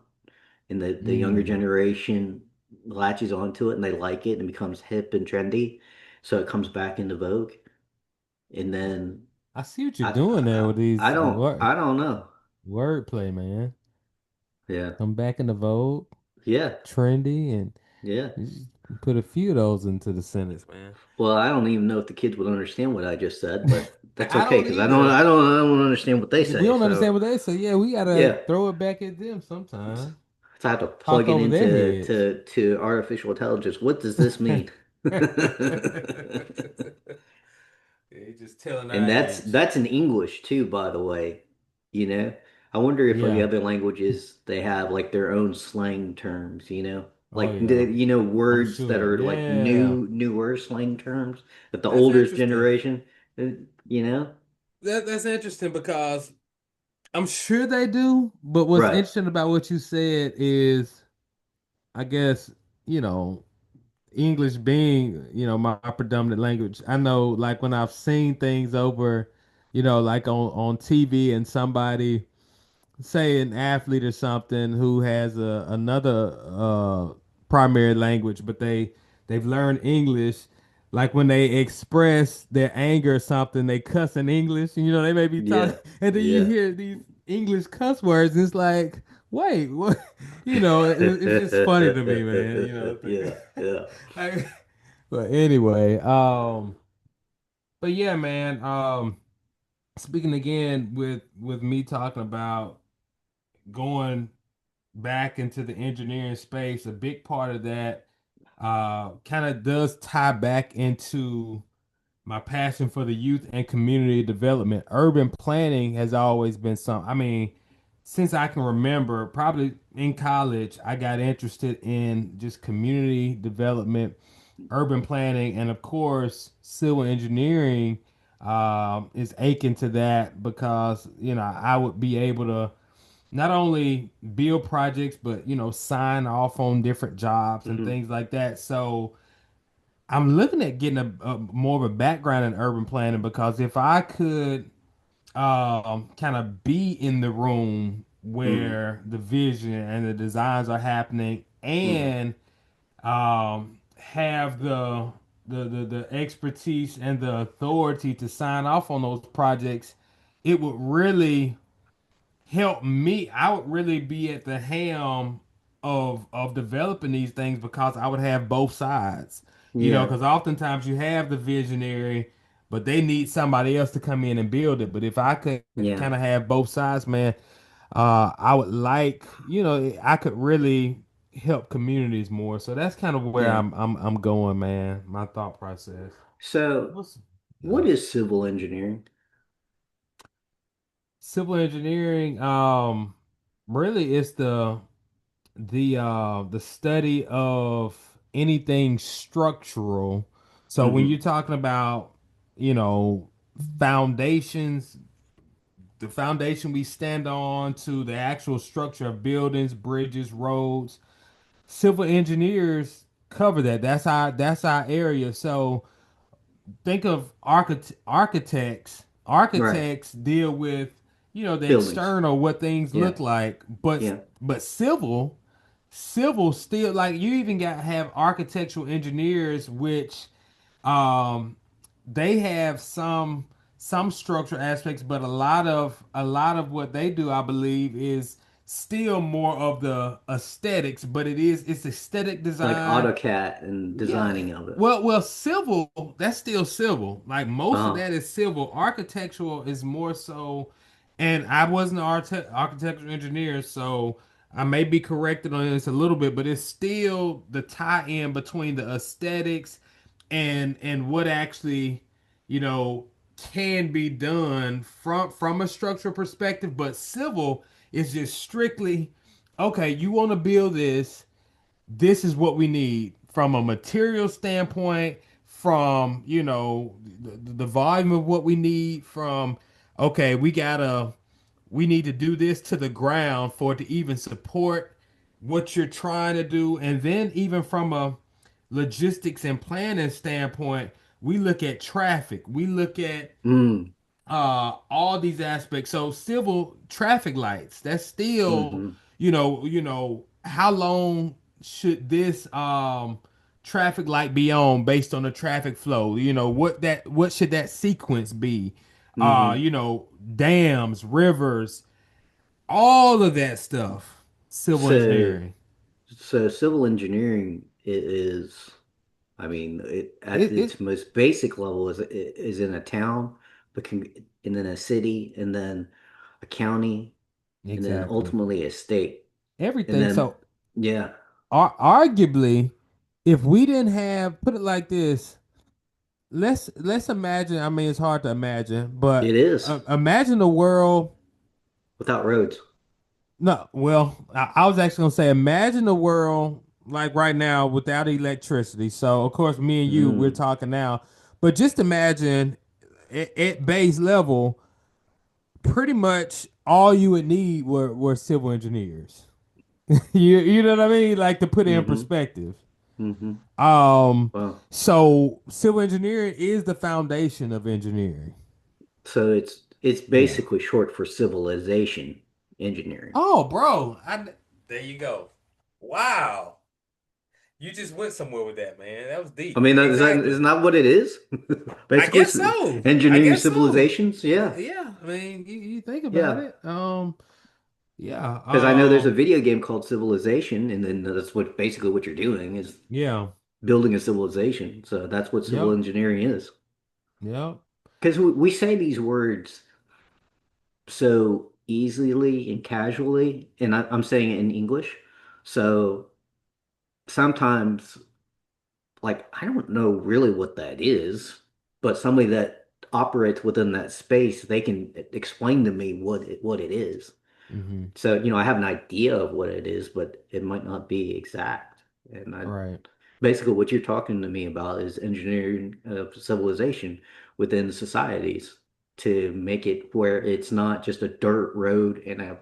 and the younger Mm. generation latches onto it and they like it and becomes hip and trendy, so it comes back into vogue. And then I see what you're doing there with I these I don't know. wordplay, man. Yeah, Come back into vogue, yeah, trendy, and yeah. you just put a few of those into the sentence, man. Well, I don't even know if the kids would understand what I just said, but that's I okay don't because either. I don't understand what they We say. don't understand So what they say. Yeah, we gotta yeah, throw it back at them so sometime. I have to Talk plug it over their into heads. to artificial intelligence. What does this mean? They just telling And our age. that's in English too, by the way. You know, I wonder if like Yeah. other languages they have like their own slang terms. Oh Like yeah. I'm words that sure. are like Yeah. newer slang terms that the That's older interesting. generation, uh, you know, That's interesting because I'm sure they do, but what's right? interesting about what you said is, I guess, you know, English being, my predominant language. I know like when I've seen things over, like on TV and somebody say an athlete or something who has another primary language, but they've learned English. Like when they express their anger or something, they cuss in English. And, they may be talking, Yeah, and then you yeah. hear these English cuss words, and it's like, wait, what? It's just funny to me, man. Yeah, yeah. Like, but anyway, but yeah, man. Speaking again with me talking about going back into the engineering space, a big part of that kind of does tie back into my passion for the youth and community development. Urban planning has always been something. I mean, since I can remember, probably in college, I got interested in just community development, urban planning, and of course, civil engineering is aching to that because, I would be able to not only build projects but sign off on different jobs and Hmm. things like that. So I'm looking at getting a more of a background in urban planning because if I could kind of be in the room Hmm. where the vision and the designs are happening Hmm. and have the expertise and the authority to sign off on those projects, it would really help me. I would really be at the helm of developing these things because I would have both sides. Yeah, Because oftentimes you have the visionary, but they need somebody else to come in and build it. But if I could yeah, kind of have both sides, man, I would like, I could really help communities more. So that's kind of where yeah. I'm going, man. My thought process. So, What's what yeah. is civil engineering? Civil engineering, really it's the study of anything structural. So when Hmm. you're talking about, you know, foundations, the foundation we stand on to the actual structure of buildings, bridges, roads, civil engineers cover that. That's our area. So think of architects. Right. Architects deal with, the Buildings. external, what things Yeah, look like, but yeah. civil still, like, you even got have architectural engineers which um they have some structural aspects, but a lot of what they do, I believe, is still more of the aesthetics, but it's aesthetic Like design. AutoCAD and Yeah. designing of it. Well, civil, that's still civil. Like most of Uh-huh. that is civil. Architectural is more so, and I wasn't an architectural engineer, so I may be corrected on this a little bit, but it's still the tie-in between the aesthetics and what actually, you know, can be done from a structural perspective. But civil is just strictly, okay, you want to build this, this is what we need from a material standpoint, from, you know, the volume of what we need, from, okay, we need to do this to the ground for it to even support what you're trying to do. And then even from a logistics and planning standpoint, we look at traffic, we look at Mm, all these aspects. So civil traffic lights, that's still, hmm. how long should this traffic light be on based on the traffic flow? What should that sequence be? Hmm. Dams, rivers, all of that stuff. Civil So, engineering. so civil engineering is, I mean, at its It most basic level is in a town, but and then a city, and then a county, and then exactly ultimately a state, and everything. then So yeah, arguably, if we didn't have, put it like this, let's imagine. I mean, it's hard to imagine, it but is imagine a world. without roads. No, well, I was actually gonna say, imagine a world like right now without electricity. So, of course, me and you, we're Mm, talking now, but just imagine at base level, pretty much all you would need were civil engineers. You know what I mean? Like, to put it in hmm. perspective. Hmm. Um, Well, so civil engineering is the foundation of engineering. so it's Yeah. basically short for civilization engineering. Oh, bro. There you go. Wow. You just went somewhere with that, man. That was I deep. mean, Exactly. isn't that what it is? I Basically, guess so. I engineering guess so. civilizations. Yeah, Yeah. I mean, you think about yeah. it. Yeah. Because I know there's a video game called Civilization, and then that's what basically what you're doing is Yeah. building a civilization. So that's what civil Yep. engineering is. Yep. Because we say these words so easily and casually, and I'm saying it in English. So sometimes, like, I don't know really what that is, but somebody that operates within that space, they can explain to me what it is. Hmm. So, I have an idea of what it is, but it might not be exact. And Right. basically what you're talking to me about is engineering of civilization within societies to make it where it's not just a dirt road and a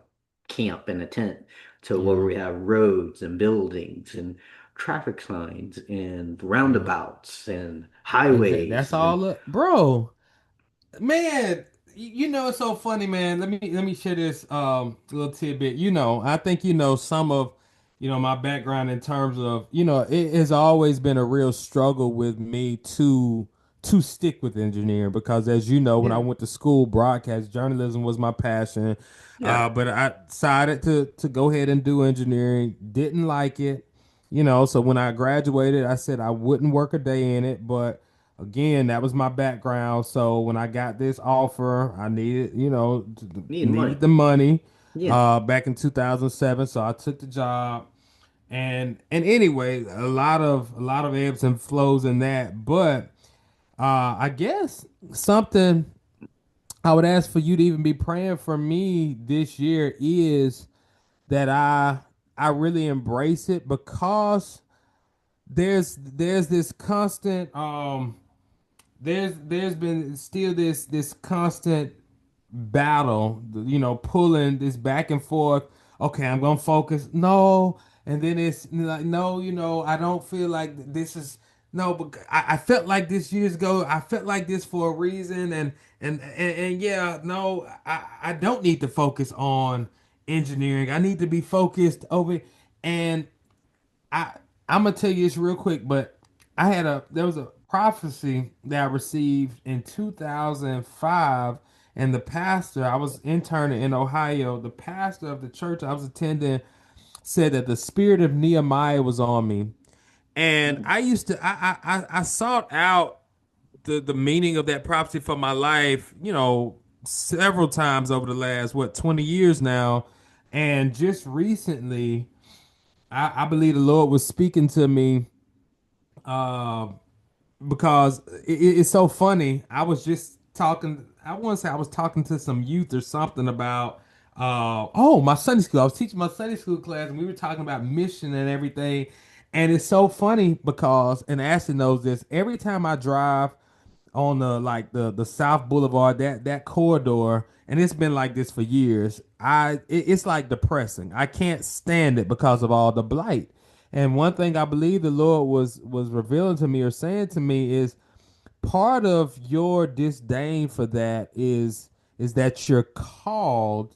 camp and a tent, to where Yeah. we have roads and buildings and traffic signs and Yeah. roundabouts and Exactly. highways That's and all up, bro. Man, it's so funny, man. Let me share this little tidbit. I think some of my background in terms of, it has always been a real struggle with me to stick with engineering because, as you know, when I yeah, went to school, broadcast journalism was my passion. yeah, But I decided to go ahead and do engineering. Didn't like it. So when I graduated, I said I wouldn't work a day in it, but again, that was my background. So when I got this offer, I needed, need money. needed the money Yeah, back in 2007. So I took the job. And anyway, a lot of ebbs and flows in that. But I guess something I would ask for you to even be praying for me this year is that I really embrace it because there's this constant there's been still this constant battle, pulling this back and forth. Okay, I'm gonna focus. No, and then it's like, no, I don't feel like this is no, but I felt like this years ago. I felt like this for a reason, and yeah, no, I don't need to focus on engineering. I need to be focused over, and I I'm gonna tell you this real quick, but there was a prophecy that I received in 2005, and the pastor, I was interning in Ohio. The pastor of the church I was attending said that the spirit of Nehemiah was on me, and mm, I used to I sought out the meaning of that prophecy for my life, several times over the last 20 years now, and just recently. I believe the Lord was speaking to me uh, because it's so funny. I was just talking. I want to say I was talking to some youth or something about my Sunday school. I was teaching my Sunday school class, and we were talking about mission and everything. And it's so funny because, and Ashley knows this. Every time I drive on the South Boulevard, that corridor, and it's been like this for years. It's like depressing. I can't stand it because of all the blight. And one thing I believe the Lord was revealing to me or saying to me is part of your disdain for that is that you're called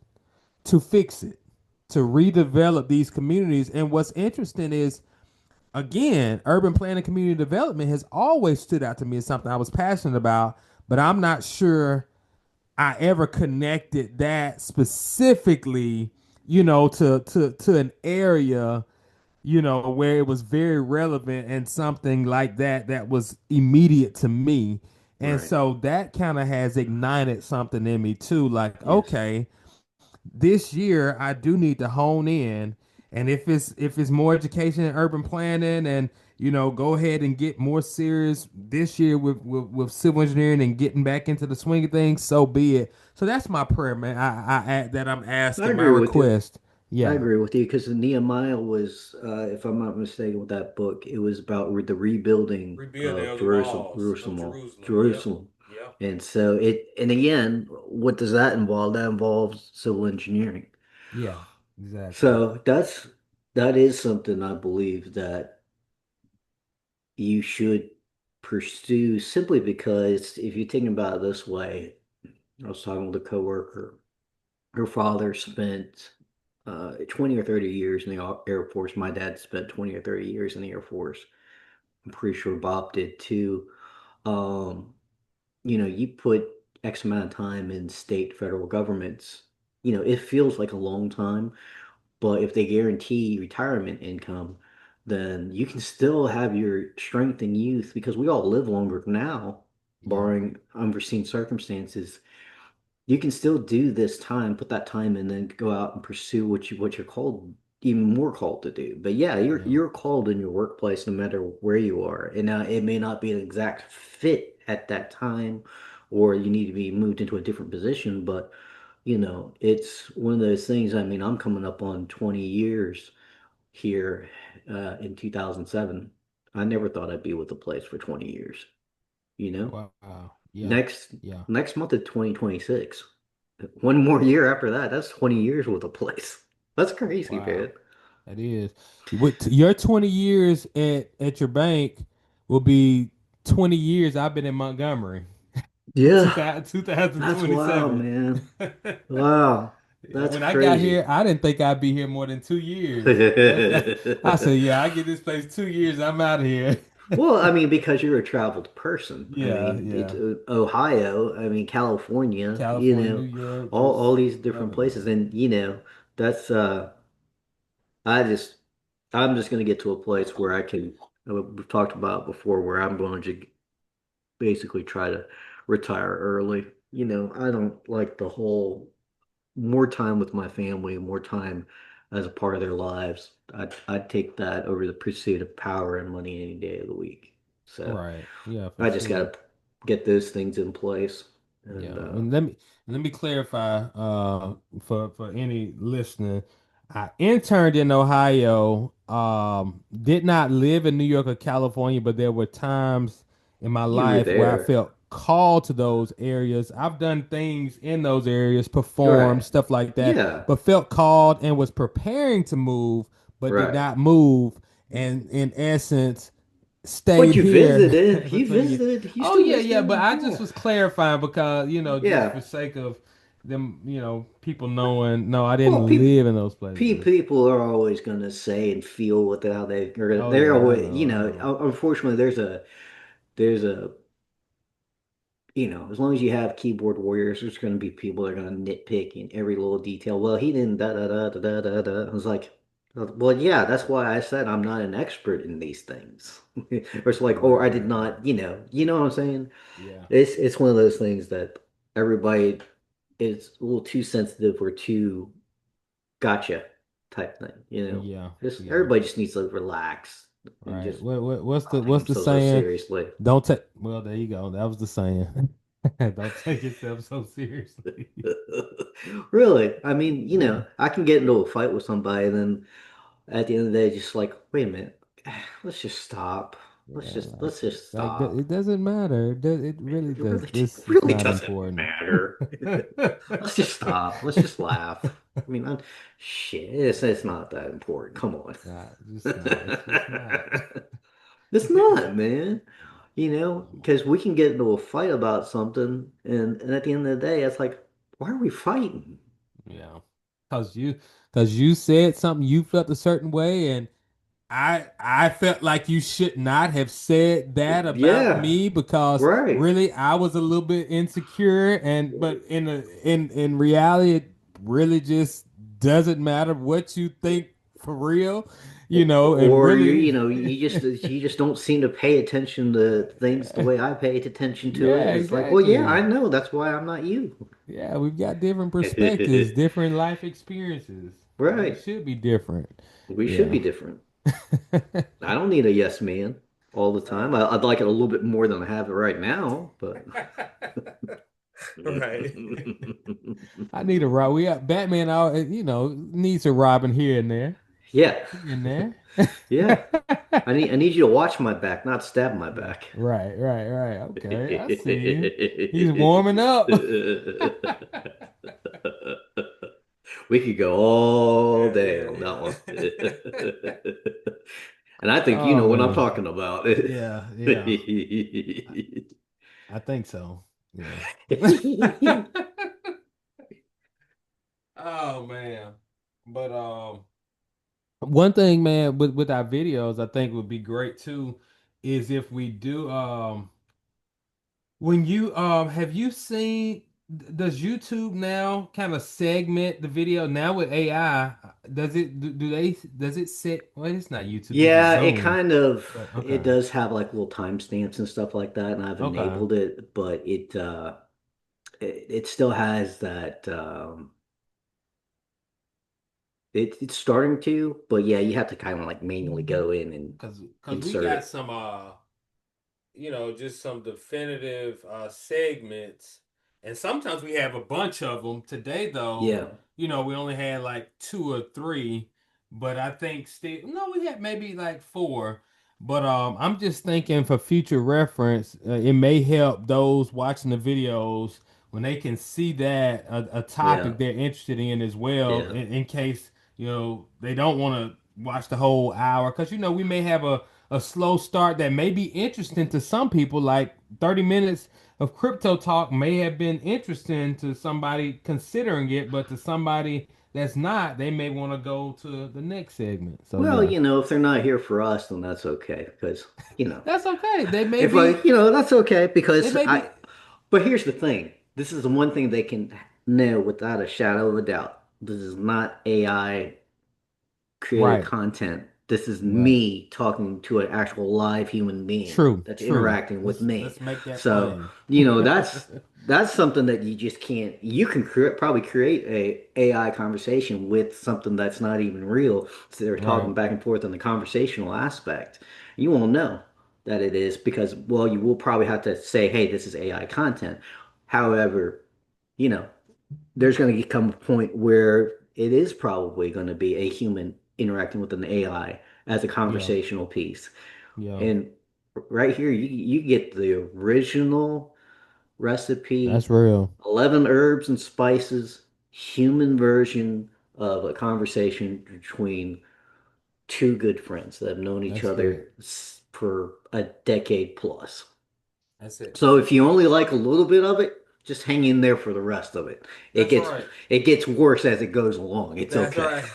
to fix it, to redevelop these communities. And what's interesting is, again, urban planning, community development has always stood out to me as something I was passionate about, but I'm not sure I ever connected that specifically, to an area, where it was very relevant and something like that was immediate to me. And Right. so that kind of has ignited something in me too. Like, Yes. okay, this year I do need to hone in, and if it's more education in urban planning, and go ahead and get more serious this year with civil engineering and getting back into the swing of things, so be it. So that's my prayer, man. That I'm I asking, my agree with you. request. I Yeah. agree with you because Nehemiah was, if I'm not mistaken, with that book, it was about the rebuilding Rebuilding of of the walls of Jerusalem. Yep. Jerusalem. Yep. And so and again, what does that involve? That involves civil engineering. Yeah, exactly. So that is something I believe that you should pursue simply because if you think about it this way, I was talking with a coworker. Her father spent 20 or 30 years in the Air Force. My dad spent 20 or 30 years in the Air Force. I'm pretty sure Bob did too. Um, you put X amount of time in state, federal governments, it feels like a long time, but if they guarantee retirement income, then you can still have your strength and youth because we all live longer now, Yeah. barring unforeseen circumstances. You can still do this time, put that time in, then go out and pursue what you're called, even more called to do. But yeah, you're Yeah. you're called in your workplace no matter where you are. And now it may not be an exact fit at that time, or you need to be moved into a different position, but it's one of those things. I mean, I'm coming up on 20 years here in 2007. I never thought I'd be with the place for 20 years, you know? Wow. Yeah. Next Yeah. next month is 2026. One more year after that, that's 20 years with a place. That's crazy, Wow. man. That is. With your 20 years at your bank will be 20 years I've been in Montgomery. Yeah, 2000, that's wild, 2027. man. Wow, Yeah, that's when I got crazy. here, I didn't think I'd be here more than 2 years. I said, yeah, I get this place 2 years, I'm out of here. Well, I mean, because you're a traveled person. I Yeah, mean, it's yeah. Ohio, I mean, California, California, New York, all just these different places. everywhere. And, that's I just I'm just gonna get to a place where I can we've talked about before where I'm going to basically try to retire early. I don't like the whole more time with my family, more time as a part of their lives. I'd take that over the pursuit of power and money any day of the week. So Right. Yeah, for I just sure. gotta get those things in place. And Yeah, and let me clarify for any listener. I interned in Ohio, did not live in New York or California, but there were times in my you were life where I there. felt called to those areas. I've done things in those areas, performed Right. stuff like that, Yeah. but felt called and was preparing to move, but did Right. not move. And in essence, But stayed you here visited. for You 20 years. visited. You Oh still yeah, yeah, but visited. I just Yeah. was clarifying because, just Yeah. for sake of them, people knowing, no, I Well, didn't people live in those places. people are always going to say and feel what how Oh they're yeah, I always, know, I know. unfortunately there's a as long as you have keyboard warriors, there's going to be people that are going to nitpick in every little detail. Well, he didn't da da da da da da da. I was like, well, yeah, that's why I said I'm not an expert in these things. Or it's like, or Right, I did right, right. not, you know what I'm saying? Yeah, It's one of those things that everybody is a little too sensitive or too gotcha type thing. yeah, Just yeah. everybody just needs to relax. and Right. just What's take the themselves so saying? seriously. Don't take. Well, there you go. That was the saying. Don't take yourself so seriously. Really, I mean, Yeah. I can get into a fight with somebody, and then at the end of the day, just like, wait a minute, let's just stop. Yeah. Let's just It stop. doesn't matter. It really does. This is Really not doesn't important. matter. Let's just stop. Let's just laugh. I mean, shit, it's not that important. Come on. Just not. It's just not. It's not, man. Because we can get into a fight about something, and at the end of the day, it's like, why are we fighting? Yeah. Cause you, cause you said something you felt a certain way, and I felt like you should not have said that about Yeah, me because right. really I was a little bit insecure, and but in reality it really just doesn't matter what you think for real, and Or really you just don't seem to pay attention to things the way I paid attention to it. yeah, And it's like, well, yeah, I exactly. know. That's why I'm not you. Yeah, we've got different perspectives, different life experiences. We Right. should be different. We should Yeah. be different. I don't need a yes man all the time. Right. I'd like it a little bit more than I have it right now, but Right. I need a rob. We got Batman out, needs a Robin here and there. yeah, Here and there. yeah. I need you to watch my back, not stab my back. Right, right, right. Okay, I see you. He's warming up. We could go all Yeah, day yeah, on that one. yeah. And I think you Oh know what I'm man. talking about. Yeah, yeah. I think so. Yeah. Oh man. But One thing, man, with our videos, I think would be great too, is if we do when you have you seen does YouTube now kind of segment the video now with AI? Does it do they does it set well it's not YouTube, this is Yeah, Zoom. But it okay. does have like little timestamps and stuff like that, and I've Okay. enabled it, but it still has that it's starting to, but yeah, you have to kind of like manually go in and Cause we insert got it. some just some definitive segments, and sometimes we have a bunch of them. Today, though, Yeah. we only had like two or three, but I think still no, we had maybe like four. But I'm just thinking for future reference, it may help those watching the videos when they can see that a Yeah. topic they're interested in as well, Yeah. in case they don't want to watch the whole hour, because we may have a slow start that may be interesting to some people, like 30 minutes of crypto talk may have been interesting to somebody considering it, but to somebody that's not, they may want to go to the next segment. So Well, yeah. if they're not here for us, then that's okay because, That's okay. if that's okay They because may be but here's the thing. This is the one thing they can know without a shadow of a doubt. This is not AI created right, content. This is right. me talking to an actual live human being True, that's true. interacting with Let's me. make that So, plain. that's something that you just can't. You can probably create a AI conversation with something that's not even real. So they're talking Right. back and forth on the conversational aspect. You won't know that it is because, well, you will probably have to say, "Hey, this is AI content." However, you know, there's going to come a point where it is probably going to be a human interacting with an AI as a Yeah, conversational piece. yeah. And right here, you get the original That's recipe, real. 11 herbs and spices, human version of a conversation between two good friends that have known each That's it. other for a decade plus. That's it. So if you only like a little bit of it, just hang in there for the rest of it. It That's gets right. it gets worse as it goes along. It's That's okay. right.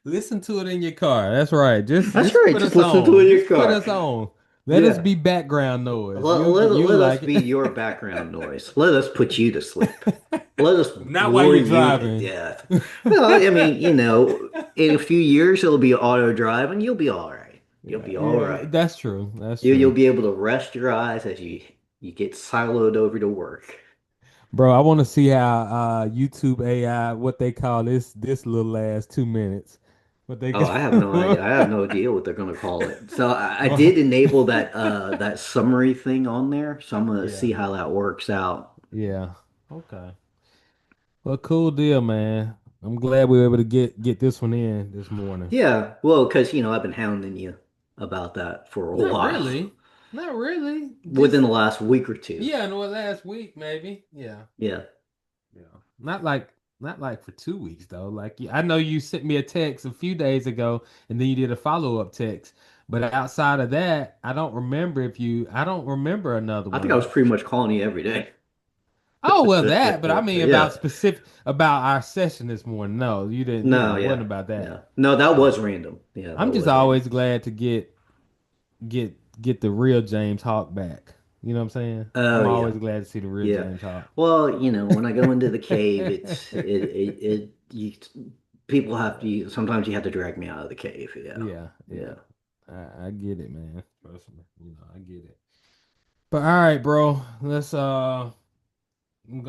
Listen to it in your car. That's right. Just That's just right. put Just us listen to it on. in your Just put car. us on. Let us Yeah. be background noise. You Let us like be it. your background noise. Let us put you to sleep. Let us Not while bore you're you to driving. death. Well, I mean, in a few years it'll be auto drive and you'll be all right. You'll Yeah, be all yeah, right. that's true. That's You'll true. be able to rest your eyes as you get siloed over to work. Bro, I want to see how YouTube AI, what they call this little last 2 minutes. What they Oh, could I have no idea. I have do. no idea what they're gonna call it. So I did Oh, enable that summary thing on there. So I'm gonna yeah. see how that works out. Yeah. Okay. Well, cool deal, man. I'm glad we were able to get this one in this morning. Yeah, well, because I've been hounding you about that for a Not while, really. Not really. within Just the last week or two. yeah, no, last week maybe. Yeah. Yeah. Yeah. Not like for 2 weeks though. Like I know you sent me a text a few days ago and then you did a follow-up text. But outside of that, I don't remember another I think I was one. pretty much calling you every day. Oh well that, but I mean about Yeah. specific about our session this morning. No, you didn't, No, it wasn't yeah. about that. Yeah. No, that Yeah. was random. Yeah, I'm that just was random. always glad to get the real James Hawk back. You know what I'm saying? Oh, I'm yeah. always glad to see the real Yeah. James Hawk. Well, when I go into the cave, you people have to, sometimes you have to drag me out of the cave. Yeah. Yeah, yeah. Yeah. I get it, man. Trust me. I get it. But all right, bro. Let's go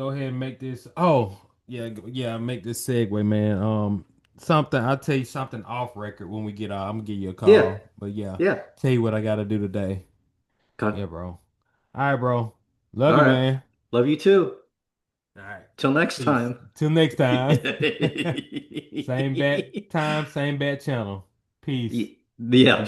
ahead and make this. Oh, yeah, yeah, make this segue, man. Something I'll tell you something off record when we get out. I'm gonna give you a Yeah. call. But yeah, Yeah. tell you what I gotta do today. Okay. Yeah, bro. All right, bro. Love All you, right. man. Love you too. All right. Till next Peace. time. Till next time. Yeah. Same bat time, same bat channel. Peace. Yeah.